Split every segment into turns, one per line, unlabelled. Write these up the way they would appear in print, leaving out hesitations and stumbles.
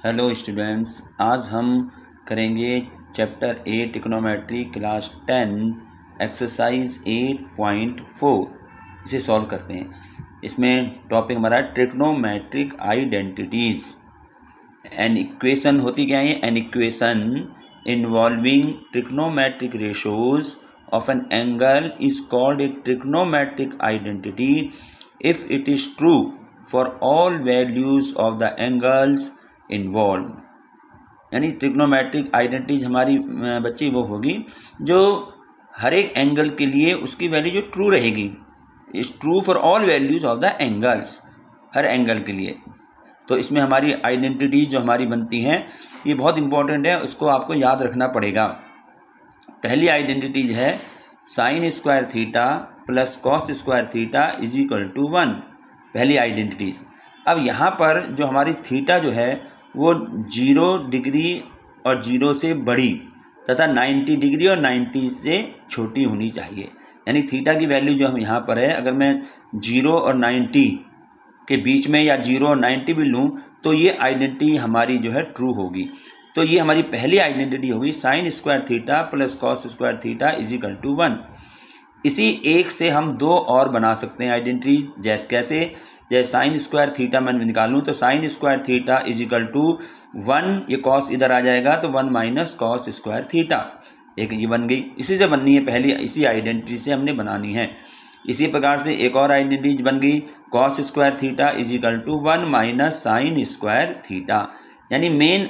Hello students, आज हम करेंगे चैप्टर 8 ट्रिग्नोमेट्री क्लास 10 एक्सरसाइज 8.4। इसे सॉल्व करते हैं। इसमें टॉपिक हमारा ट्रिग्नोमेट्रिक आइडेंटिटीज़। एन इक्वेशन होती क्या है? An equation involving trigonometric ratios of an angle is called a trigonometric identity if it is true for all values of the angles involve. यानी trigonometric identities हमारी बच्ची वो होगी जो हर एक एंगल के लिए उसकी वैल्यू जो ट्रू रहेगी, is true for all values of the angles, her angle के लिए। तो इसमें हमारी आइडेंटिटीज जो हमारी बनती हैं ये बहुत इंपॉर्टेंट है, उसको आपको याद रखना पड़ेगा। पहली आइडेंटिटीज है sine square theta plus cos square theta is equal to 1। पहली आइडेंटिटीज। अब यहाँ पर जो हमारी थीटा जो है वो 0 डिग्री और 0 से बड़ी तथा 90 डिग्री और 90 से छोटी होनी चाहिए। यानी थीटा की वैल्यू जो हम यहाँ पर है, अगर मैं 0 और 90 के बीच में या 0 और 90 भी लूँ तो ये आइडेंटिटी हमारी जो है ट्रू होगी। तो ये हमारी पहली आइडेंटिटी होगी sine square theta plus cos square theta is equal to 1। इसी एक से हम दो और बना सकते हैं आइडेंटिटी। जैसे कैसे? जैसे साइन स्क्वायर थीटा मैं निकालूँ तो sine square theta is equal to 1, ये कॉस इधर आ जाएगा तो 1 माइनस कॉस स्क्वायर थीटा, एक ये बन गई। इसी से बननी है पहली, इसी आइडेंटिटी से हमने बनानी है। इसी प्रकार से एक और आइडेंटिटी बन गई cos square theta is equal to 1 minus sine square theta. यानी मेन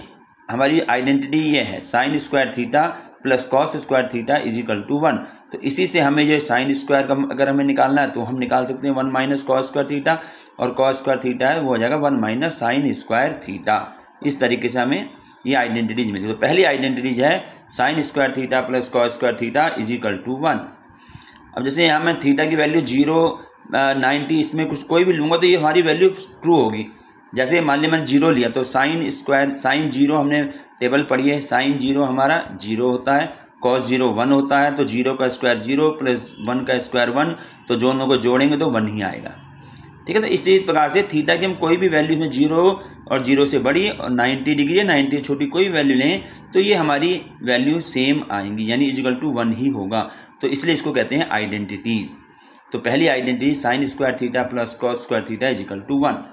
हमारी आइडेंटिटी ये है sine square theta plus cos square theta is equal to 1। तो इसी से हमें जो साइन स्क्वायर का अगर हमें निकालना है तो हम निकाल सकते हैं 1 माइनस कॉस स्क्वायर थीटा, और कॉस स्क्वायर थीटा है वो हो जाएगा 1 माइनस साइन स्क्वायर थीटा। इस तरीके से हमें ये आइडेंटिटीज मिली। तो पहली आइडेंटिटीज है sine square theta plus cos square theta is equal to 1। अब जैसे यहाँ मैं थीटा की वैल्यू 0, 90 इसमें कुछ कोई भी लूँगा तो ये हमारी वैल्यू ट्रू होगी। जैसे मान लिया मैंने 0 लिया तो साइन 0 हमने टेबल पढ़ी है, साइन 0 हमारा 0 होता है, कॉस 0 1 होता है, तो 0 का स्क्वायर 0 प्लस 1 का स्क्वायर 1, तो दोनों को जोड़ेंगे तो 1 ही आएगा। ठीक है, तो इस प्रकार से थीटा की हम कोई भी वैल्यू में 0 और 0 से बड़ी और 90 डिग्री या 90 से छोटी कोई वैल्यू लें तो ये हमारी वैल्यू सेम आएंगी, यानी इक्वल टू 1 ही होगा। तो इसलिए इसको कहते हैं आइडेंटिटीज़। तो पहली identity sine square theta plus cos square theta is equal to 1,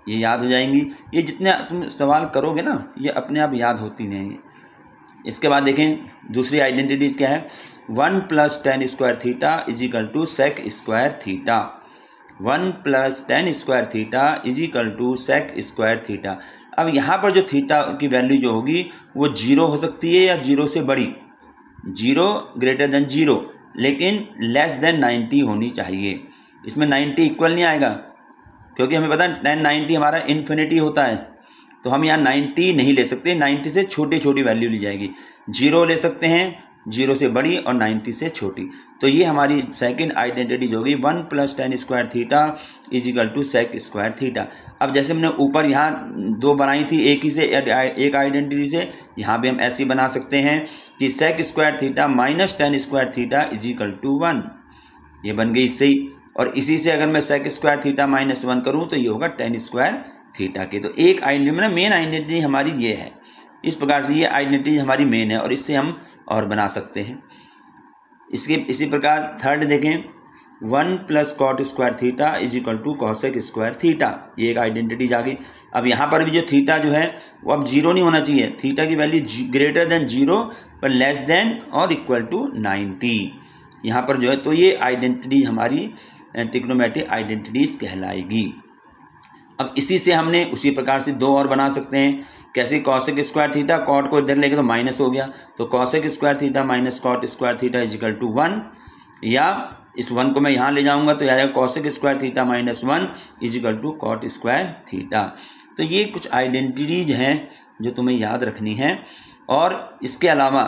ये याद हो जाएंगी। ये जितने तुम सवाल करोगे ना ये अपने आप याद होती रहेंगी। इसके बाद देखें दूसरी आइडेंटिटीज़ क्या है, 1 plus tan square theta is equal to sec square theta. 1 plus tan square theta is equal to sec square theta. अब यहाँ पर जो थीटा की वैल्यू जो होगी वो 0 हो सकती है या 0 से बड़ी, 0 ग्रेटर देन 0 लेकिन लेस देन 90 होनी चाहिए। इसमें 90 इक्वल नहीं आएगा क्योंकि हमें पता है 90 हमारा इन्फिनिटी होता है, तो हम यहाँ 90 नहीं ले सकते, 90 से छोटी छोटी वैल्यू ली जाएगी। 0 ले सकते हैं, 0 से बड़ी और 90 से छोटी। तो ये हमारी सेकंड आइडेंटिटी होगी 1 plus tan square theta is equal to sec square theta. अब जैसे हमने ऊपर यहाँ दो बनाई थी एक ही से, एक आइडेंटिटी से, यहाँ भी हम ऐसी बना सकते हैं कि sec square theta minus tan square theta is equal to 1, ये बन गई इससे ही। और इसी से अगर मैं सेक स्क्वायर थीटा माइनस 1 करूँ तो ये होगा टेन स्क्वायर थीटा के। तो एक आइडेंटिटी में मेन आइडेंटिटी हमारी ये है। इस प्रकार से ये आइडेंटिटी हमारी मेन है और इससे हम और बना सकते हैं। इसी प्रकार थर्ड देखें, 1 plus cot square theta is equal to cosec square theta, ये एक आइडेंटिटी आ गई। अब यहाँ पर भी जो थीटा जो है वो अब 0 नहीं होना चाहिए, थीटा की वैल्यू ग्रेटर देन 0 पर लेस देन और इक्वल टू 90 यहाँ पर जो है। तो ये आइडेंटिटी हमारी ट्रिग्नोमेट्रिक आइडेंटिटीज कहलाएगी। अब इसी से हमने उसी प्रकार से दो और बना सकते हैं। कैसे? कॉसेक स्क्वायर थीटा, कॉट को इधर लेके तो माइनस हो गया, तो cosec square theta minus cot square theta is equal to 1, या इस 1 को मैं यहाँ ले जाऊँगा तो आएगा cosec square theta minus 1 is equal to cot square theta. तो ये कुछ आइडेंटिटीज हैं जो तुम्हें याद रखनी है। और इसके अलावा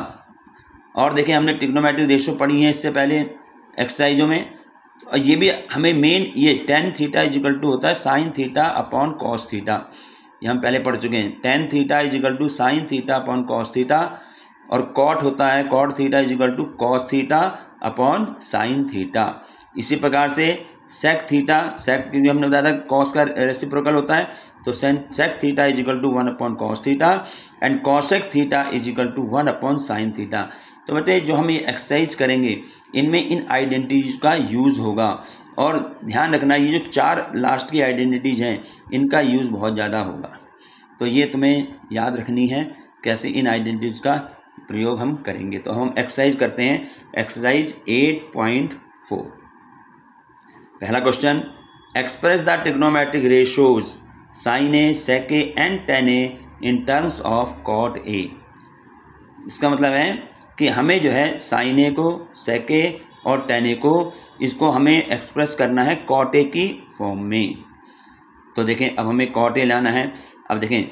और देखें हमने ट्रिग्नोमेट्रिक रेशो पढ़ी है इससे पहले एक्सरसाइजों में, और ये भी हमें मेन ये tan theta is equal to होता है sine theta upon cos theta, ये हम पहले पढ़ चुके हैं। Tan theta is equal to sine theta upon cos theta, और कॉट होता है cot theta is equal to cos theta upon sine theta. इसी प्रकार से सेक थीटा, सेक क्योंकि हमने बताया था कॉस का रेसिप्रोकल होता है, तो sec theta is equal to 1 upon cos theta and cosec theta is equal to 1 upon sine theta. तो बताइए जो हम ये एक्सरसाइज करेंगे इनमें इन आइडेंटिटीज़ का यूज़ होगा, और ध्यान रखना ये जो 4 लास्ट की आइडेंटिटीज़ हैं इनका यूज़ बहुत ज़्यादा होगा। तो ये तुम्हें याद रखनी है कैसे इन आइडेंटिटीज़ का प्रयोग हम करेंगे। तो हम एक्सरसाइज करते हैं, एक्सरसाइज 8.4। पहला question, express the trigonometric ratios sine A, sec A and tan A in terms of cot A. इसका मतलब है कि हमें जो है साइन ए को, सेक ए और टेन ए को, इसको हमें एक्सप्रेस करना है कॉट ए की फॉर्म में। तो देखें अब हमें कॉट ए लाना है। अब देखें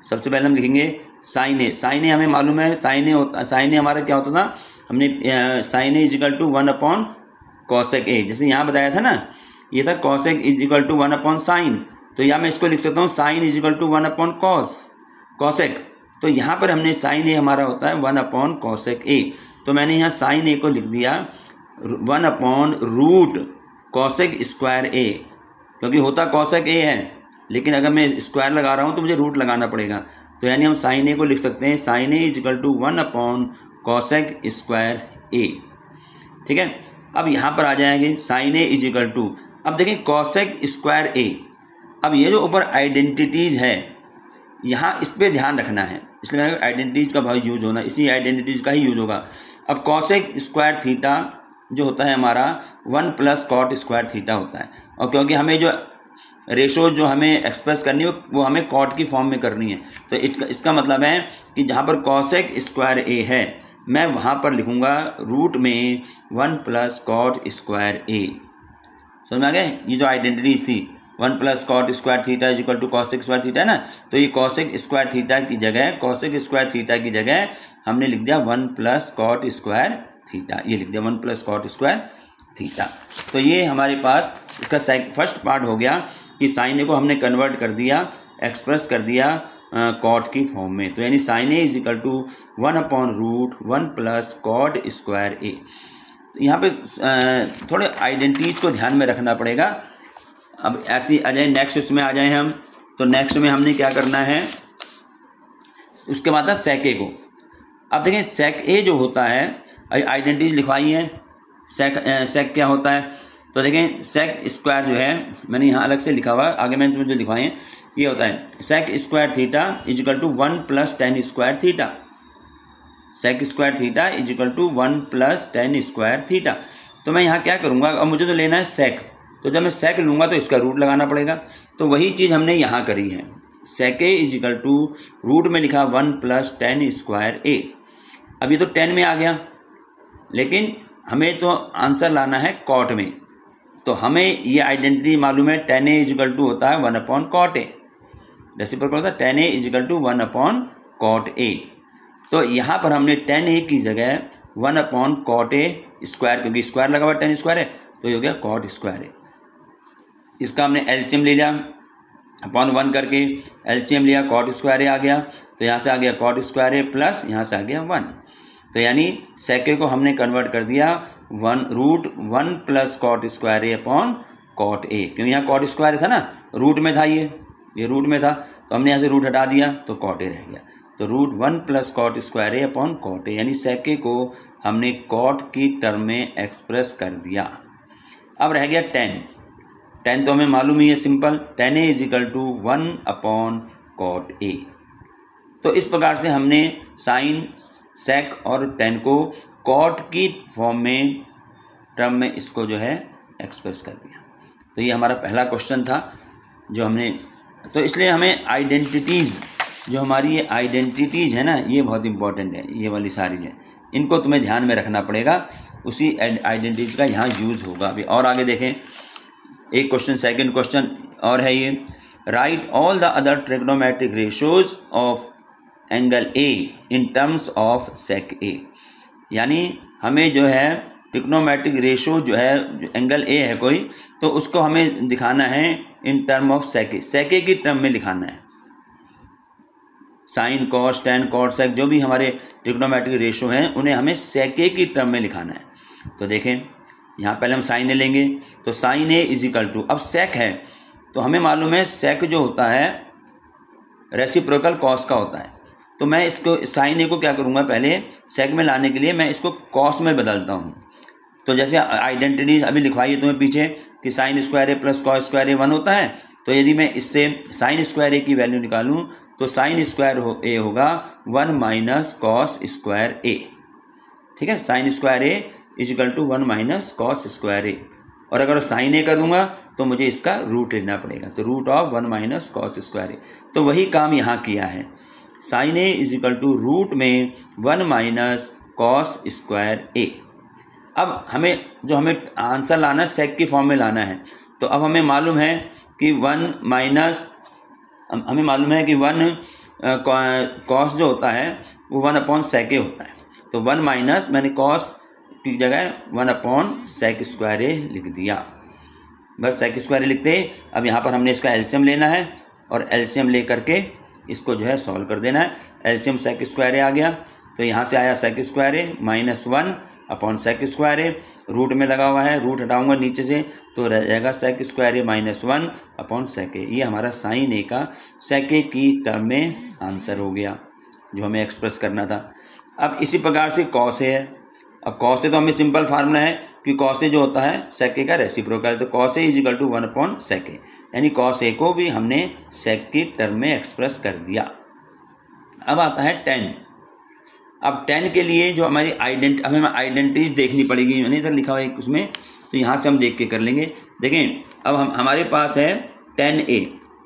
सबसे पहले हम लिखेंगे साइन ए। साइन ए हमें मालूम है, साइन ए हमारा क्या होता था, हमने sine A is equal to 1 upon cosec A. जैसे यहाँ बताया था ना, ये था cosec is equal to 1 upon sine, तो यहाँ मैं इसको लिख सकता हूँ sine is equal to 1 upon cosec. तो यहाँ पर हमने साइन ए हमारा होता है 1 अपॉन कॉसेक ए, तो मैंने यहाँ साइन ए को लिख दिया 1 अपॉन रूट कॉसेक स्क्वायर ए, क्योंकि होता कॉसेक ए है, लेकिन अगर मैं स्क्वायर लगा रहा हूँ तो मुझे रूट लगाना पड़ेगा। तो यानी हम साइन ए को लिख सकते हैं sine A is equal to 1 upon cosec square A. ठीक है, अब यहाँ पर आ जाएंगे sine A is equal to, अब देखें कॉसेक स्क्वायर ए। अब ये जो ऊपर आइडेंटिटीज़ है यहाँ इस पर ध्यान रखना है, इसलिए मैंने आइडेंटिटीज़ का भाई यूज होना, इसी आइडेंटिटीज़ का ही यूज होगा। अब कॉसेक स्क्वायर थीटा जो होता है हमारा 1 प्लस कॉट स्क्वायर थीटा होता है, और क्योंकि हमें जो रेशो जो हमें एक्सप्रेस करनी है वो हमें कॉट की फॉर्म में करनी है, तो इसका मतलब है कि जहाँ पर कॉसेक स्क्वायर ए है मैं वहाँ पर लिखूँगा रूट में 1 प्लस कॉट स्क्वायर ए। समझ में आ गए, ये जो आइडेंटिटीज थी 1 plus cot square theta is equal to cosec square theta है ना, तो ये कॉसेक स्क्वायर थीटा की जगह, कॉसेक स्क्वायर थीटा की जगह हमने लिख दिया 1 प्लस कॉट स्क्वायर थीटा, ये लिख दिया 1 प्लस कॉट स्क्वायर थीटा। तो ये हमारे पास इसका फर्स्ट पार्ट हो गया कि साइन ए को हमने कन्वर्ट कर दिया, एक्सप्रेस कर दिया कॉट की फॉर्म में। तो यानी sine A is equal to 1 upon root 1 plus cot square A. यहाँ पे थोड़े आइडेंटिटीज़ को ध्यान में रखना पड़ेगा। अब ऐसी आ जाए नेक्स्ट, उसमें आ जाए हम, तो नेक्स्ट में हमने क्या करना है, उसके बाद था सेक ए को। अब देखें सेक ए जो होता है, आइडेंटिटीज लिखवाई है, सेक क्या होता है, तो देखें सेक स्क्वायर जो है मैंने यहाँ अलग से लिखा हुआ है, आगे मैंने तुम्हें जो लिखवाए हैं ये होता है sec square theta is equal to 1 plus tan square theta. Sec square theta is equal to 1 plus tan square theta. तो मैं यहाँ क्या करूँगा, अब मुझे तो लेना है सेक, तो जब मैं सेक लूँगा तो इसका रूट लगाना पड़ेगा, तो वही चीज़ हमने यहाँ करी है। सेक A is equal to root में लिखा 1 प्लस टेन स्क्वायर ए। अब ये तो 10 में आ गया, लेकिन हमें तो आंसर लाना है कॉट में, तो हमें ये आइडेंटिटी मालूम है 10 ए इज इक्वल टू होता है 1 अपॉन कॉट ए, रेसिप्रोकल होता है 10 A is equal to 1 upon cot A. तो यहाँ पर हमने 10 ए की जगह 1 अपॉन कॉट ए स्क्वायर, क्योंकि स्क्वायर लगा हुआ 10 स्क्वायर है तो ये हो गया कॉट स्क्वायर ए। इसका हमने एलसीएम ले लिया अपॉन 1 करके, एलसीएम लिया कॉट स्क्वायर ए आ गया, तो यहाँ से आ गया कॉट स्क्वायर ए प्लस यहाँ से आ गया 1, तो यानी सेक ए को हमने कन्वर्ट कर दिया 1 root 1 plus cot square A upon cot A, क्योंकि यहाँ कॉट स्क्वायर था ना, रूट में था, ये रूट में था, तो हमने यहाँ से रूट हटा दिया तो कॉट ए रह गया, तो root 1 plus cot square A upon cot A, यानी सेक ए को हमने कॉट की टर्म में एक्सप्रेस कर दिया। अब रह गया 10 तो हमें मालूम ही है simple, 10 A is equal to 1 upon cot A. तो इस प्रकार से हमने साइन, सेक और 10 को कॉट की फॉर्म में, टर्म में इसको जो है एक्सप्रेस कर दिया। तो ये हमारा पहला क्वेश्चन था जो हमने, तो इसलिए हमें आइडेंटिटीज़, जो हमारी ये आइडेंटिटीज़ है ना, ये बहुत इंपॉर्टेंट है, ये वाली सारी है, इनको तुम्हें ध्यान में रखना पड़ेगा, उसी आइडेंटिटीज़ का यहाँ यूज़ होगा। अभी और आगे देखें, एक क्वेश्चन, सेकंड क्वेश्चन और है ये, write all the other trigonometric ratios of angle A in terms of sec A. यानी हमें जो है ट्रिग्नोमेट्रिक रेशियो जो है, जो एंगल ए है कोई, तो उसको हमें दिखाना है in term of sec A, sec ए की टर्म में लिखाना है। साइन, कॉस, टेन, कॉट, सेक, जो भी हमारे ट्रिग्नोमेट्रिक रेशियो हैं उन्हें हमें सेक ए की टर्म में लिखाना है। तो देखें यहाँ पहले हम साइन ए लेंगे, तो sine A is equal to, अब सेक है तो हमें मालूम है सेक जो होता है रेसिप्रोकल कॉस का होता है। तो मैं इसको साइन ए को क्या करूँगा, पहले सेक में लाने के लिए मैं इसको कॉस में बदलता हूँ। तो जैसे आइडेंटिटी अभी लिखवाई है तुम्हें पीछे कि साइन स्क्वायर ए प्लस कॉस स्क्वायर ए 1 होता है। तो यदि मैं इससे साइन स्क्वायर ए की वैल्यू निकालूं तो साइन स्क्वायर ए होगा 1 माइनस कॉस स्क्वायर ए। ठीक है, sine square A is equal to 1 minus cos square A. और अगर साइन ए करूँगा तो मुझे इसका रूट लेना पड़ेगा, तो root of 1 minus cos square A. तो वही काम यहाँ किया है, sine A is equal to root में 1 माइनस कॉस स्क्वायर ए। अब हमें आंसर लाना है सेक की फॉर्म में लाना है। तो अब हमें मालूम है कि 1 कॉस जो होता है वो 1 अपॉन सेक ए होता है। तो 1 माइनस मैंने कॉस की जगह 1 अपॉन सेक स्क्वायर ए लिख दिया, बस सेक स्क्वायर ए लिखते। अब यहाँ पर हमने इसका एलसीएम लेना है और एलसीएम ले करके इसको जो है सॉल्व कर देना है। एलसीएम सेक स्क्वायर ए आ गया, तो यहाँ से आया सेक square A minus 1 upon sec square A, root में लगा हुआ है, रूट हटाऊंगा नीचे से तो रह जाएगा सेक square A minus 1 upon sec ए। ये हमारा साइन ए का सेक ए की टर्म में आंसर हो गया जो हमें एक्सप्रेस करना था। अब इसी प्रकार से कॉस ए है। अब कॉस ए तो हमें सिंपल फार्मूला है कि कॉस ए जो होता है सेक ए का रेसिप्रोकल, तो cos A is equal to 1 upon sec A, यानी कॉस ए को भी हमने सेक की टर्म में एक्सप्रेस कर दिया। अब आता है टेन। अब टेन के लिए जो हमारी हमें आइडेंटिटीज देखनी पड़ेगी, मैंने इधर लिखा हुआ है उसमें, तो यहाँ से हम देख के कर लेंगे। देखें अब हमारे पास है टेन ए।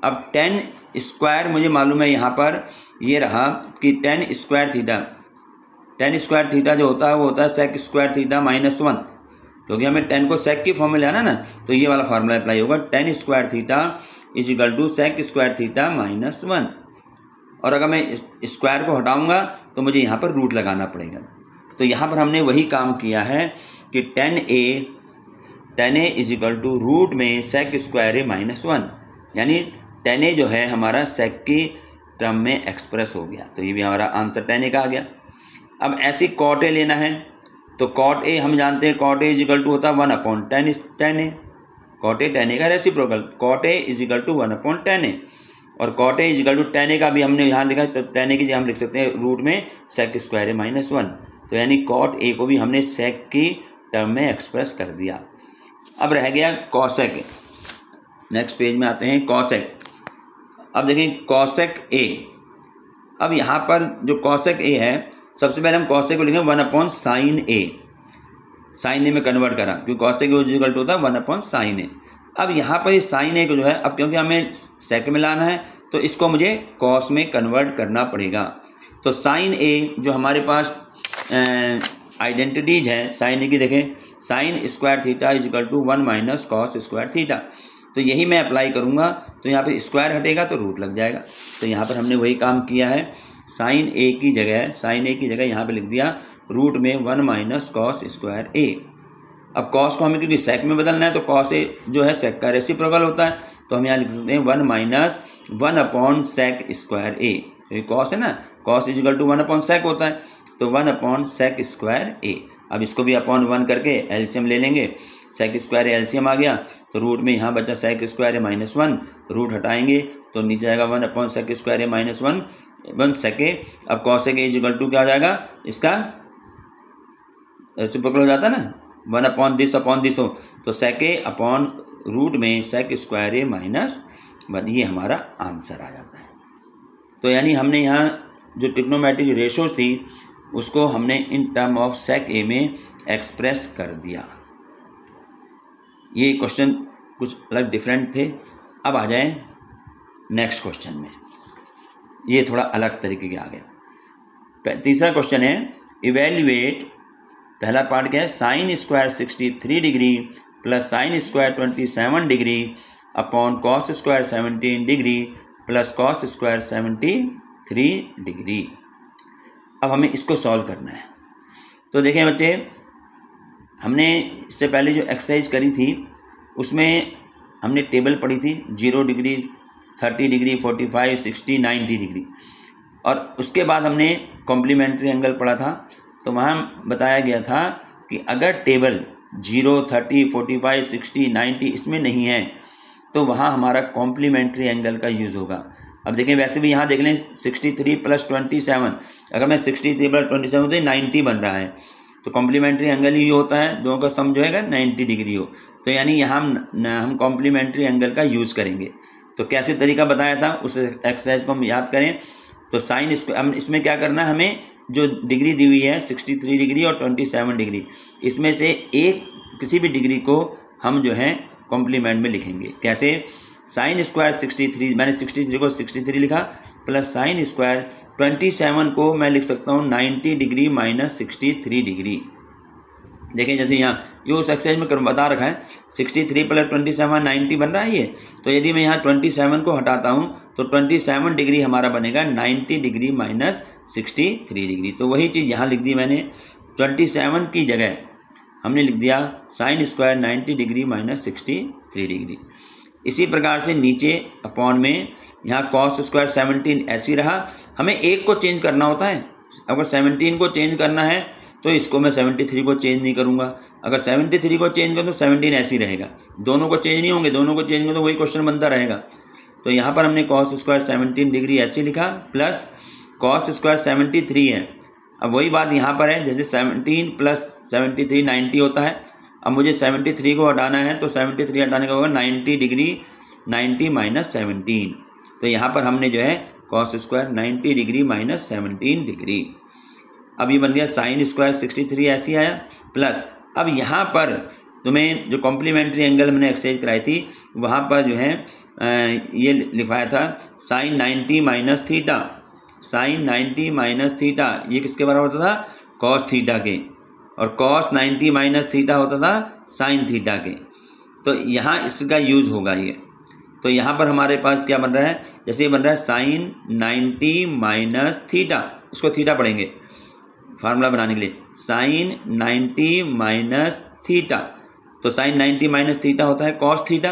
अब टेन स्क्वायर मुझे मालूम है यहाँ पर ये रहा कि टेन स्क्वायर थीटा जो होता है वो होता है सेक स्क्वायर थीटा माइनस 1, क्योंकि हमें टेन को सेक की फॉर्म में लाना ना, तो ये वाला फार्मूला अप्लाई होगा, tan square theta is equal to sec square theta minus 1। और अगर मैं स्क्वायर को हटाऊंगा तो मुझे यहाँ पर रूट लगाना पड़ेगा। तो यहाँ पर हमने वही काम किया है कि tan A is equal to root में सेक स्क्वायर ए माइनस 1, यानी टेन ए जो है हमारा सेक की टर्म में एक्सप्रेस हो गया। तो ये भी हमारा आंसर टेन ए का आ गया। अब ऐसे कॉट ए लेना है, तो कॉट ए हम जानते हैं cot A is equal to होता है 1 upon tan A. Cot A tan A का reciprocal, cot A is equal to 1 upon tan A. और cot A is equal to tan A का भी हमने यहाँ लिखा, तो टेन ए की जगह हम लिख सकते हैं रूट में सेक स्क्वायर ए माइनस 1। तो यानी कॉट ए को भी हमने सेक की टर्म में एक्सप्रेस कर दिया। अब रह गया कॉसेक। नेक्स्ट पेज में आते हैं कॉसेक। अब देखें कॉसेक ए। अब यहाँ पर जो कॉसेक ए है, सबसे पहले हम कॉसेक को लिखेंगे 1 अपॉन साइन ए। साइन ए में कन्वर्ट करा क्योंकि कॉसेक इक्वल टू होता है 1 अपॉन साइन ए। अब यहाँ पर इस साइन ए को जो है, अब क्योंकि हमें सेक में लाना है तो इसको मुझे कॉस में कन्वर्ट करना पड़ेगा। तो साइन ए जो हमारे पास आइडेंटिटीज है साइन ए की, देखें sine square theta is equal to 1 minus cos square theta. तो यही मैं अप्लाई करूँगा, तो यहाँ पे स्क्वायर हटेगा तो रूट लग जाएगा। तो यहाँ पर हमने वही काम किया है, साइन ए की जगह यहाँ पे लिख दिया रूट में 1 माइनस कॉस स्क्वायर ए। अब कॉस को हमें क्योंकि सेक में बदलना है तो कॉस ए जो है सेक का रेसिप्रोकल होता है, तो हम यहाँ लिख सकते हैं 1 minus 1 upon sec square A. तो कॉस है ना, cos is equal to 1 upon sec होता है, तो 1 अपॉन सेक स्क्वायर ए। अब इसको भी अपॉन 1 करके एलसीएम ले लेंगे, सेक स्क्वायर ए एलसीएम आ गया, तो रूट में यहाँ बचा sec square A minus 1, root हटाएंगे तो नीचे आएगा 1 upon sec square A minus 1 sec A. अब cosec A is equal to क्या हो जाएगा, इसका रेसिप्रोकल हो जाता है ना, 1 अपॉन दिस हो, तो सेक ए अपॉन रूट में सेक स्क्वायर ए माइनस 1, ये हमारा आंसर आ जाता है। तो यानी हमने यहाँ जो ट्रिग्नोमेट्रिक रेशो थी उसको हमने इन टर्म ऑफ सेक ए में एक्सप्रेस कर दिया। ये क्वेश्चन कुछ अलग डिफरेंट थे। अब आ जाएं नेक्स्ट क्वेश्चन में, ये थोड़ा अलग तरीके के आ गया। तीसरा क्वेश्चन है इवेल्युएट, पहला पार्ट क्या है, sine square 63 degree plus sine square 27 degree upon cos square 17 degree plus cos square 73 degree. अब हमें इसको सॉल्व करना है। तो देखें बच्चे, हमने इससे पहले जो एक्सरसाइज करी थी उसमें हमने टेबल पढ़ी थी 0 डिग्री, 30 डिग्री, 45, 60, 90 डिग्री, और उसके बाद हमने कॉम्प्लीमेंट्री एंगल पढ़ा था। तो वहाँ बताया गया था कि अगर टेबल 0, 30, 45, 60, 90 इसमें नहीं है तो वहाँ हमारा कॉम्प्लीमेंट्री एंगल का यूज़ होगा। अब देखें वैसे भी यहाँ देख लें 63 + 27, अगर मैं 63 + 27 तो 90 बन रहा है, तो कॉम्प्लीमेंट्री एंगल ही होता है, दोनों का सम जो है 90 डिग्री हो। तो यानी यहाँ हम कॉम्प्लीमेंट्री एंगल का यूज़ करेंगे। तो कैसे तरीका बताया था उस एक्सरसाइज को हम याद करें। तो साइन स्क्वायर, इसमें क्या करना है, हमें जो डिग्री दी हुई है 63 डिग्री और 27 डिग्री, इसमें से एक किसी भी डिग्री को हम जो है कॉम्प्लीमेंट में लिखेंगे। कैसे, साइन स्क्वायर 63, मैंने 63 को 63 लिखा, प्लस साइन स्क्वायर 27 को मैं लिख सकता हूँ 90 डिग्री माइनस 63 डिग्री। देखें जैसे यहाँ ये उस एक्सरसाइज में बता रखा है 63 + 27 90 बन रहा है ये। तो यदि मैं यहाँ 27 को हटाता हूँ तो 27 डिग्री हमारा बनेगा 90 डिग्री माइनस 63 डिग्री। तो वही चीज़ यहाँ लिख दी मैंने, 27 की जगह हमने लिख दिया sine square 90 degree minus 63 degree. इसी प्रकार से नीचे अपॉन में यहाँ कॉस स्क्वायर 17 ऐसी रहा। हमें एक को चेंज करना होता है, अगर 17 को चेंज करना है तो इसको मैं 73 को चेंज नहीं करूँगा, अगर 73 को चेंज करूँ तो 17 ऐसे ही रहेगा, दोनों को चेंज नहीं होंगे, दोनों को चेंज करूँ तो वही क्वेश्चन बनता रहेगा। तो यहाँ पर हमने कॉस स्क्वायर 17 डिग्री ऐसे लिखा, प्लस कॉस स्क्वायर 73 है। अब वही बात यहाँ पर है, जैसे 17 + 73 90 होता है। अब मुझे 73 को हटाना है, तो 73 हटाने का होगा 90 डिग्री 90 माइनस 17। तो यहाँ पर हमने जो है cos square 90 degree minus 17 degree. अब ये बन गया साइन स्क्वायर 63 ऐसी आया, प्लस अब यहाँ पर तुम्हें जो कॉम्प्लीमेंट्री एंगल मैंने एक्सरसाइज कराई थी वहाँ पर जो है ये लिखवाया था sine 90 minus theta, sine 90 minus theta ये किसके बराबर होता था, कॉस थीटा के, और कॉस 90 माइनस थीटा होता था साइन थीटा के। तो यहाँ इसका यूज़ होगा ये। तो यहाँ पर हमारे पास क्या बन रहा है, जैसे ये बन रहा है साइन 90 माइनस थीटा, इसको थीटा पढ़ेंगे फार्मूला बनाने के लिए, साइन 90 माइनस थीटा, तो साइन 90 माइनस थीटा होता है कॉस थीटा।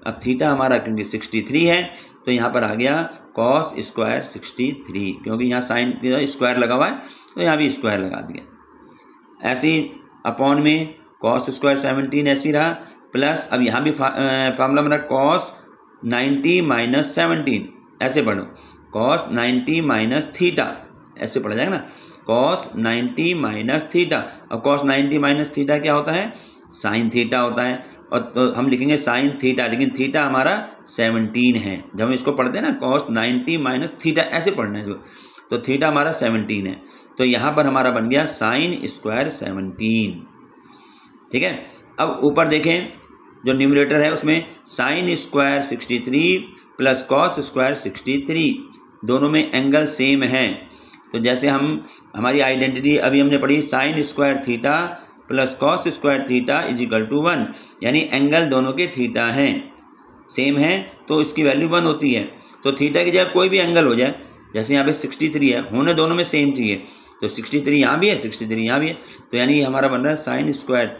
अब थीटा हमारा क्योंकि 63 है तो यहाँ पर आ गया कॉस स्क्वायर 63, क्योंकि यहाँ साइन स्क्वायर लगा हुआ है तो यहाँ भी स्क्वायर लगा दिया। ऐसे ही अपॉन में कॉस स्क्वायर 17 ऐसी रहा, प्लस अब यहाँ भी फार्मूला बना कॉस 90 माइनस 17, ऐसे पढ़ो कॉस 90 माइनस थीटा, ऐसे पढ़ा जाएगा ना, कॉस 90 माइनस थीटा। अब कॉस 90 माइनस थीटा क्या होता है, साइन थीटा होता है, और तो हम लिखेंगे साइन थीटा, लेकिन थीटा हमारा 17 है। जब हम इसको पढ़ते हैं ना कॉस 90 माइनस थीटा ऐसे पढ़ना है जो, तो थीटा हमारा 17 है, तो यहाँ पर हमारा बन गया साइन स्क्वायर 17। ठीक है, अब ऊपर देखें जो न्यूमरेटर है उसमें sine square 63 plus cos square 63, दोनों में एंगल सेम है। तो जैसे हमारी आइडेंटिटी अभी हमने पढ़ी sine square theta plus cos square theta is equal to 1, यानी एंगल दोनों के थीटा हैं, सेम है तो इसकी वैल्यू 1 होती है। तो थीटा की जगह कोई भी एंगल हो जाए, जैसे यहाँ पे 63 है, होने दोनों में सेम चाहिए, तो 63 यहाँ भी है 63 यहाँ भी है, तो यानी हमारा बन रहा है sine square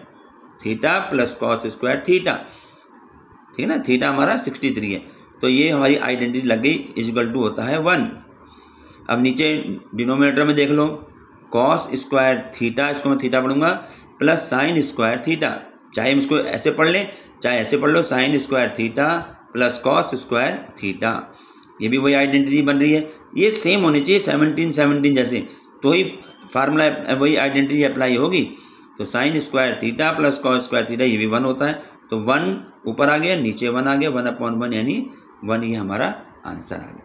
theta plus cos square theta. ठीक है ना, थीटा हमारा 63 है, तो ये हमारी आइडेंटिटी लग गई, इज इक्वल टू होता है 1। अब नीचे डिनोमिनेटर में देख लो कॉस स्क्वायर थीटा, इसको मैं थीटा पढ़ूंगा, प्लस साइन स्क्वायर थीटा, चाहे हम इसको ऐसे पढ़ लें चाहे ऐसे पढ़ लो, sine square theta plus cos square theta, ये भी वही आइडेंटिटी बन रही है। ये सेम होनी चाहिए 17 जैसे, तो ही फार्मूला वही आइडेंटिटी अप्लाई होगी। तो sine square theta plus cos square theta ये भी 1 होता है, तो 1 ऊपर आ गया, नीचे 1 आ गया, 1/1 यानी 1 ये हमारा आंसर आ गया।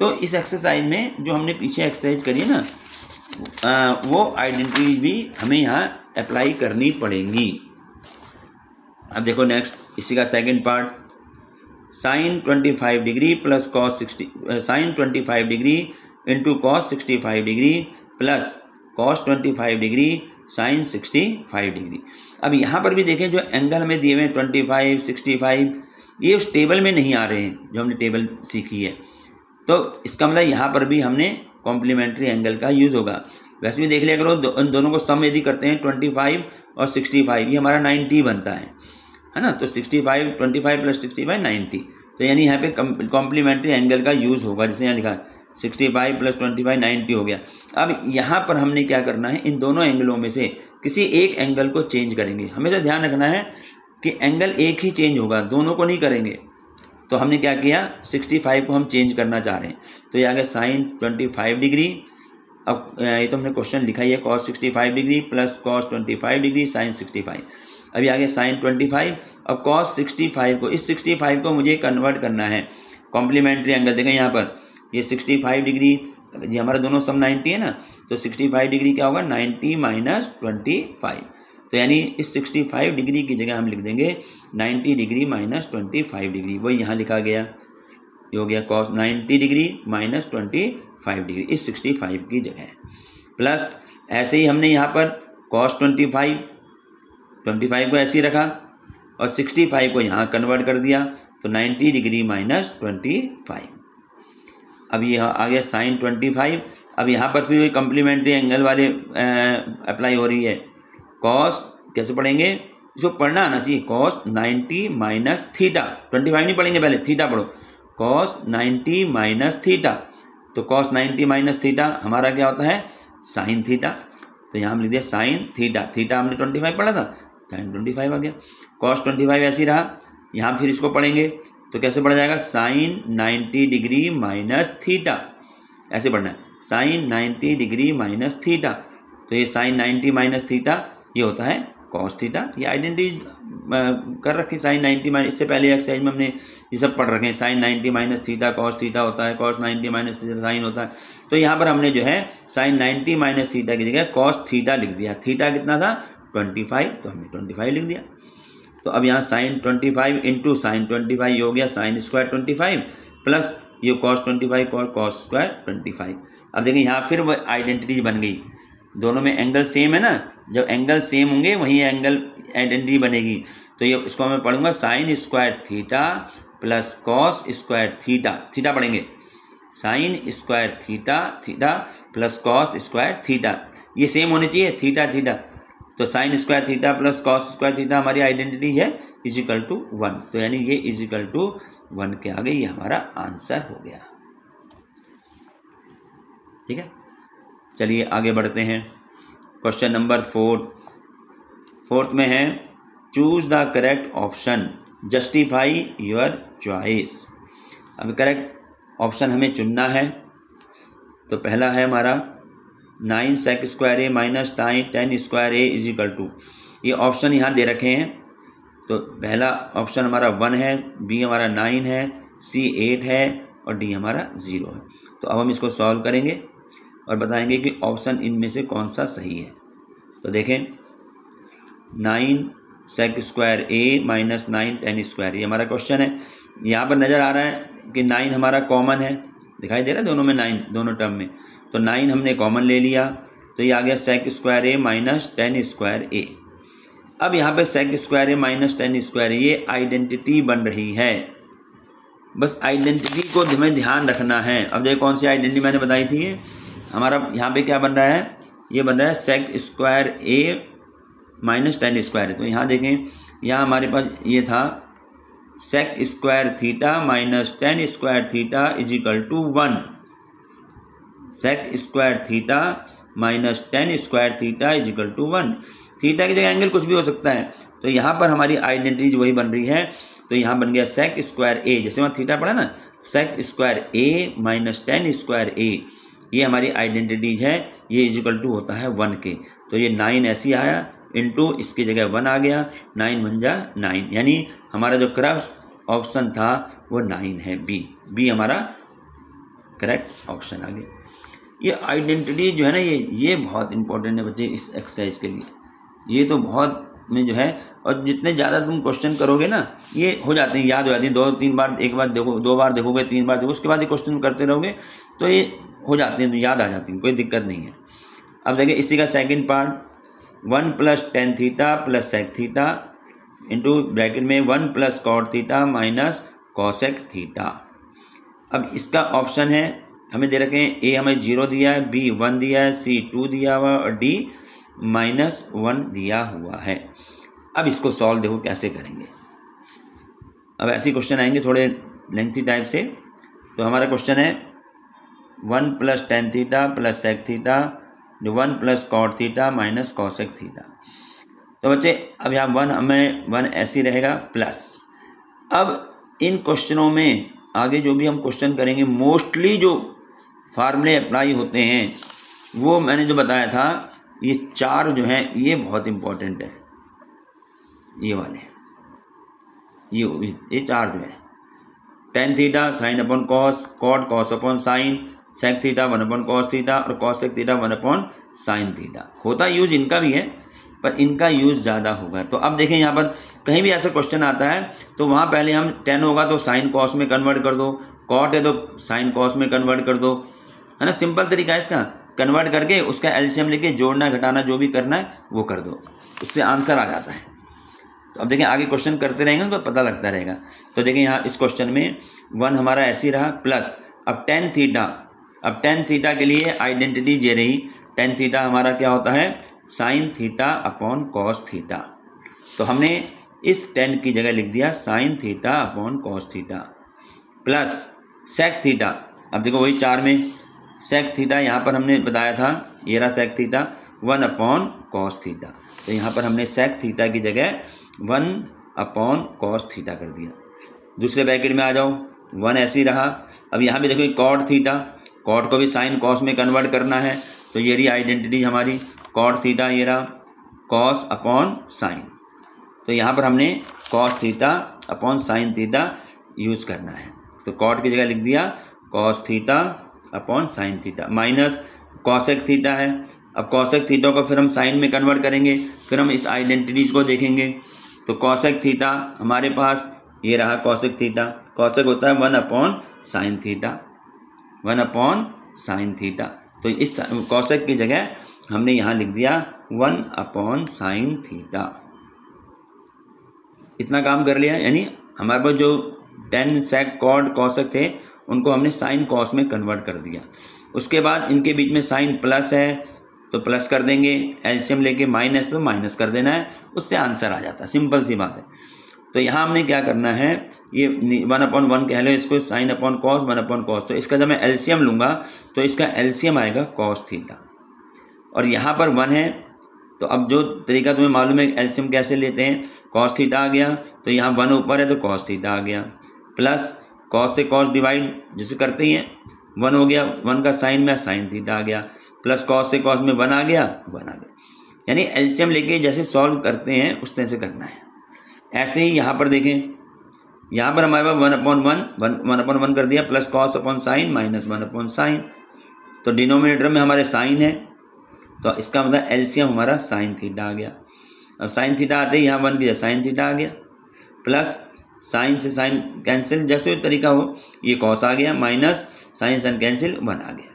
तो इस एक्सरसाइज में जो हमने पीछे एक्सरसाइज करी है ना, वो आइडेंटिटी भी हमें यहाँ अप्लाई करनी पड़ेंगी। अब देखो नेक्स्ट, इसी का second part, sine 25 degree plus cos 60, sine 25 degree into cos 65 degree plus cos 25 degree sine 65 degree. अब यहाँ पर भी देखें जो एंगल हमें दिए हुए हैं 25, 65, ये उस टेबल में नहीं आ रहे हैं जो हमने टेबल सीखी है, तो इसका मतलब यहाँ पर भी हमने कॉम्प्लीमेंट्री एंगल का यूज़ होगा। वैसे भी देख लिया करो, उन दोनों को सम यदि करते हैं 25 और 65, ये हमारा 90 बनता है ना, तो 65 25 प्लस 65 90, तो यानी यहाँ पे कॉम्प्लीमेंट्री एंगल का यूज़ होगा, जैसे यहाँ लिखा 65 प्लस 25 90 हो गया। अब यहाँ पर हमने क्या करना है, इन दोनों एंगलों में से किसी एक एंगल को चेंज करेंगे। हमेशा ध्यान रखना है कि एंगल एक ही चेंज होगा, दोनों को नहीं करेंगे। तो हमने क्या किया, 65 को हम चेंज करना चाह रहे हैं, तो ये आ गया साइन 25 डिग्री। अब ये तो हमने क्वेश्चन लिखा ही है, cos 65 degree plus cos 25 degree sine 65। अभी आगे साइन 25। अब कॉस 65 को, इस 65 को मुझे कन्वर्ट करना है कॉम्प्लीमेंट्री एंगल। देखें यहाँ पर ये 65 डिग्री, जी हमारा दोनों सम 90 है ना, तो 65 डिग्री क्या होगा, 90 माइनस 25। तो यानी इस 65 डिग्री की जगह हम लिख देंगे 90 डिग्री माइनस 25 डिग्री, वही यहाँ लिखा गया। ये हो गया कॉस 90 डिग्री माइनस 25 डिग्री इस 65 की जगह, प्लस ऐसे ही हमने यहाँ पर कॉस 25 को ऐसे ही रखा और 65 को यहाँ कन्वर्ट कर दिया, तो 90 डिग्री माइनस 25। अब ये आ गया साइन 25। अब यहाँ पर फिर कम्प्लीमेंट्री एंगल वाले अप्लाई हो रही है। कॉस कैसे पढ़ेंगे, इसको पढ़ना आना चाहिए, कॉस 90 माइनस थीटा, 25 नहीं पढ़ेंगे, पहले थीटा पढ़ो, कॉस 90 माइनस थीटा। तो कॉस 90 माइनस थीटा हमारा क्या होता है, साइन थीटा। तो यहाँ हम लिख दिया साइन थीटा, थीटा हमने 25 पढ़ा था, साइन 25 आ गया। कॉस 25 ऐसे ही रहा, यहाँ फिर इसको पढ़ेंगे तो कैसे पढ़ा जाएगा, साइन 90 डिग्री माइनस थीटा, ऐसे पढ़ना है, साइन 90 डिग्री माइनस थीटा। तो ये साइन 90 माइनस थीटा ये होता है कॉस थीटा। ये आइडेंटिटी कर रखी साइन 90 माइनस, इससे पहले एक्सरसाइज में हमने ये सब पढ़ रखे हैं, sine 90 minus theta cos theta होता है, कॉस 90 माइनस थीटा साइन होता है। तो यहाँ पर हमने जो है साइन 90 माइनस थीटा की जगह कॉस थीटा लिख दिया। थीटा कितना था, 25, तो हमने 25 लिख दिया। तो अब यहाँ साइन 25 इंटू साइन 25 ये हो गया साइन स्क्वायर 25 प्लस ये कॉस 25 कॉस स्क्वायर 25। अब देखिए यहाँ फिर वो आइडेंटिटी बन गई, दोनों में एंगल सेम है ना, जब एंगल सेम होंगे वही एंगल आइडेंटिटी बनेगी। तो ये इसको मैं पढ़ूंगा sine square theta plus cos square theta, theta पढ़ेंगे, sine square theta plus cos square theta, ये सेम होने चाहिए थीटा थीटा। तो sine square theta plus cos square theta हमारी आइडेंटिटी है इजिकल टू 1, तो यानी ये इजिकल टू 1 के आगे ये हमारा आंसर हो गया। ठीक है, चलिए आगे बढ़ते हैं। क्वेश्चन नंबर 4 में है, choose the correct option, justify your choice. अब करेक्ट ऑप्शन हमें चुनना है, तो पहला है हमारा 9 sec square A minus 10 square A is equal to, ये ऑप्शन यहाँ दे रखे हैं। तो पहला ऑप्शन हमारा 1 है, बी हमारा 9 है, सी 8 है और डी हमारा 0 है। तो अब हम इसको सॉल्व करेंगे और बताएंगे कि ऑप्शन इनमें से कौन सा सही है। तो देखें 9 sec square A minus 10 square, ये हमारा क्वेश्चन है। यहाँ पर नज़र आ रहा है कि 9 हमारा कॉमन है, दिखाई दे रहा है दोनों में 9, दोनों टर्म में। तो 9 हमने कॉमन ले लिया, तो ये आ गया सेक square A minus 10 square A. अब यहाँ पे सेक स्क्वायर ए माइनस 10 स्क्वायर ये आइडेंटिटी बन रही है, बस आइडेंटिटी को हमें ध्यान रखना है। अब देखो कौन सी आइडेंटिटी मैंने बताई थी, हमारा यहाँ पे क्या बन रहा है, ये बन रहा है sec square A minus 10 square है। तो यहाँ देखें, यहाँ हमारे पास ये था sec square theta minus 10 square theta is equal to 1, sec square theta minus 10 square theta is equal to 1। Theta की जगह एंगल कुछ भी हो सकता है, तो यहाँ पर हमारी आइडेंटिटी वही बन रही है। तो यहाँ बन गया सेक स्क्वायर ए, जैसे वहाँ थीटा पड़ा ना, सेक स्क्वायर ए माइनस 10 स्क्वायर ए, ये हमारी आइडेंटिटी है, ये इज इक्वल टू होता है 1 के। तो ये 9 ऐसे ही आया, इंटू इसकी जगह 1 आ गया, 9 बन जा 9, यानी हमारा जो करेक्ट ऑप्शन था वो 9 है, बी हमारा करेक्ट ऑप्शन आ गया। ये आइडेंटिटी जो है ना, ये बहुत इंपॉर्टेंट है बच्चे इस एक्सरसाइज के लिए, ये तो बहुत में जो है, और जितने ज़्यादा तुम क्वेश्चन करोगे ना ये हो जाते हैं, याद हो जाती है, 2-3 बार, एक बार देखो, 2 बार देखोगे, 3 बार देखो, उसके बाद ये क्वेश्चन करते रहोगे तो ये हो जाते हैं, तो याद आ जाती हैं, कोई दिक्कत नहीं है। अब देखिए इसी का second part, 1 plus tan theta plus sec theta into bracket में 1 plus cot theta minus cosec theta. अब इसका ऑप्शन है हमें दे रखे हैं, ए हमें 0 दिया है, बी 1 दिया है, सी 2 दिया हुआ और डी -1 दिया हुआ है। अब इसको सॉल्व देखो कैसे करेंगे। अब ऐसे क्वेश्चन आएंगे थोड़े लेंथी टाइप से। तो हमारा क्वेश्चन है 1 plus tan theta plus sec theta, 1 plus cot theta minus cosec theta. तो बच्चे अब यहाँ 1 हमें 1 ऐसे ही रहेगा प्लस। अब इन क्वेश्चनों में आगे जो भी हम क्वेश्चन करेंगे मोस्टली जो फार्मूले अप्लाई होते हैं वो मैंने जो बताया था, ये 4 जो हैं ये बहुत इम्पोर्टेंट है। ये वाले ये 4 जो है, tan theta sine upon cos, cot cos upon sine, sec theta 1 upon cos theta और cosec theta 1 upon sine theta. होता यूज इनका भी है पर इनका यूज़ ज़्यादा होगा। तो अब देखें यहाँ पर कहीं भी ऐसा क्वेश्चन आता है तो वहाँ पहले हम टेन होगा तो साइन कॉस में कन्वर्ट कर दो, कॉट है तो साइन कॉस में कन्वर्ट कर दो, है ना। सिंपल तरीका है इसका, कन्वर्ट करके उसका एलसीएम लेके जोड़ना घटाना जो भी करना है वो कर दो, उससे आंसर आ जाता है। तो अब देखें आगे क्वेश्चन करते रहेंगे तो पता लगता रहेगा। तो देखें यहाँ इस क्वेश्चन में 1 हमारा ऐसे ही रहा प्लस अब टेन थीटा के लिए आइडेंटिटी ये रही, टेन थीटा हमारा क्या होता है sine theta upon cos theta. तो हमने इस 10 की जगह लिख दिया sine theta upon cos theta plus sec theta. अब देखो वही 4 में सेक थीटा यहाँ पर हमने बताया था, ये रहा sec theta 1 upon cos theta. तो यहाँ पर हमने सेक थीटा की जगह 1 अपॉन कॉस थीटा कर दिया। दूसरे ब्रैकेट में आ जाओ, 1 ऐसे ही रहा। अब यहाँ भी देखो कॉट थीटा, कॉट को भी साइन कॉस में कन्वर्ट करना है, तो ये रही आइडेंटिटी हमारी कॉट थीटा, ये रहा कॉस अपॉन साइन। तो यहाँ पर हमने cos theta upon sine theta use करना है। तो कॉट की जगह लिख दिया cos theta upon sine theta minus cosec theta है। अब कॉसेक थीटा को फिर हम साइन में कन्वर्ट करेंगे, फिर हम इस आइडेंटिटीज को देखेंगे। तो कॉसेक थीटा हमारे पास ये रहा कॉसेक थीटा, कॉसेक होता है 1 upon sine theta, 1 upon sine theta. तो इस कॉसेक की जगह हमने यहाँ लिख दिया 1 अपॉन साइन थीटा। इतना काम कर लिया, यानी हमारे पास जो टेन सेक कॉट कॉसेक थे उनको हमने साइन कॉस में कन्वर्ट कर दिया। उसके बाद इनके बीच में साइन प्लस है तो प्लस कर देंगे, एलसीएम लेके माइनस तो माइनस कर देना है, उससे आंसर आ जाता है। सिंपल सी बात है। तो यहाँ हमने क्या करना है, ये 1 अपॉन 1 कह लो इसको, sign upon cos 1 upon cos. तो इसका जब मैं एलसीएम लूँगा तो इसका एलसीएम आएगा कॉस थीटा, और यहाँ पर 1 है। तो अब जो तरीका तुम्हें मालूम है एलसीएम कैसे लेते हैं, कॉस थीटा आ गया तो यहाँ 1 ऊपर है तो कॉस थीटा आ गया, प्लस कॉस से कॉस डिवाइड जैसे करते ही हैं 1 हो गया, 1 का साइन में साइन थीटा आ गया, प्लस कॉस से कॉस में 1 आ गया, 1 आ गया। यानी एलसीएम लेके जैसे सॉल्व करते हैं उस तरह से करना है। ऐसे ही यहाँ पर देखें, यहाँ पर हमारे पास 1 अपॉन 1 कर दिया plus cos upon sign minus 1 upon sine. तो डिनोमिनेटर में हमारे साइन है तो इसका मतलब एलसीएम हमारा साइन थीटा आ गया। अब साइन थीटा आते ही यहाँ 1 की साइन थीटा आ गया, प्लस साइन से साइन कैंसिल जैसे तरीका हो, ये कॉस आ गया, माइनस साइन साइन कैंसिल 1 आ गया।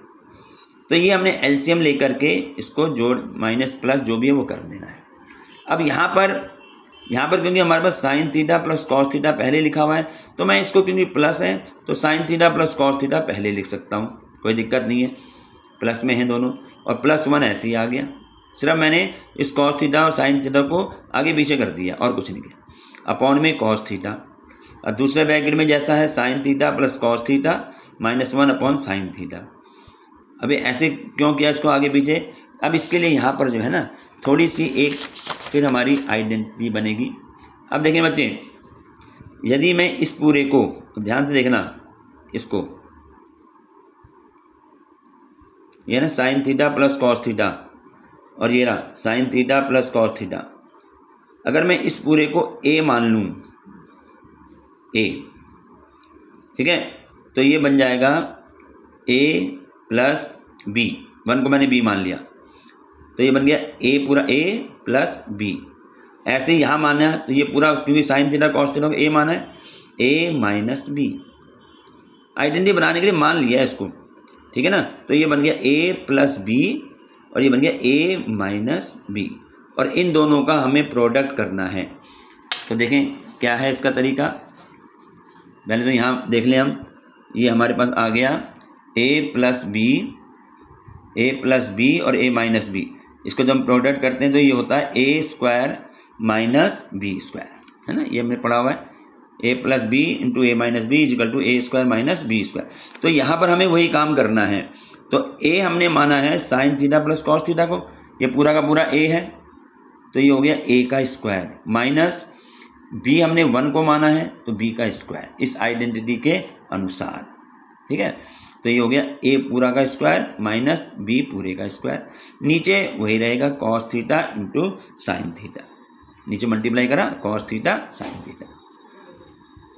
तो ये हमने एलसीएम लेकर के इसको जोड़ माइनस प्लस जो भी है वो कर देना है। अब यहाँ पर क्योंकि हमारे पास sine theta plus cos theta पहले लिखा हुआ है तो मैं इसको क्योंकि प्लस है तो sine theta plus cos theta पहले लिख सकता हूँ, कोई दिक्कत नहीं है, प्लस में है दोनों। और प्लस 1 ऐसे ही आ गया, सिर्फ मैंने इस कॉस थीटा और साइन थीटा को आगे पीछे कर दिया और कुछ नहीं किया। अपॉन में कॉस थीटा, और दूसरे ब्रैकेट में जैसा है sine theta plus cos theta minus 1 upon sine theta. अभी ऐसे क्यों किया इसको आगे पीछे, अब इसके लिए यहाँ पर जो है ना थोड़ी सी एक फिर हमारी आइडेंटिटी बनेगी। अब देखें बच्चे, यदि मैं इस पूरे को ध्यान से देखना, इसको ये ना sign theta plus cos theta और ये रहा sign theta plus cos theta, अगर मैं इस पूरे को ए मान लूँ, ए, ठीक है, तो ये बन जाएगा ए प्लस बी, 1 को मैंने बी मान लिया तो ये बन गया ए पूरा ए प्लस बी। ऐसे ही यहाँ माना है तो ये पूरा क्योंकि साइन थीटा कॉस थीटा को ए माना है, ए माइनस बी। आइडेंटिटी बनाने के लिए मान लिया है इसको, ठीक है ना। तो ये बन गया ए प्लस बी और ये बन गया ए माइनस बी, और इन दोनों का हमें प्रोडक्ट करना है। तो देखें क्या है इसका तरीका, पहले तो यहाँ देख लें हम, ये हमारे पास आ गया ए प्लस बी और ए माइनस बी। इसको जब हम प्रोडक्ट करते हैं तो ये होता है A square minus B square, है ना, ये हमने पढ़ा हुआ है, A plus B into A minus B is equal to A square minus B square. तो यहाँ पर हमें वही काम करना है। तो ए हमने माना है sine theta plus cos theta को, ये पूरा का पूरा ए है तो ये हो गया ए का स्क्वायर माइनस b हमने 1 को माना है तो b का स्क्वायर इस आइडेंटिटी के अनुसार, ठीक है। तो ये हो गया a पूरा का स्क्वायर माइनस b पूरे का स्क्वायर, नीचे वही रहेगा cos theta into sine theta, नीचे मल्टीप्लाई करा cos थीटा साइन थीटा।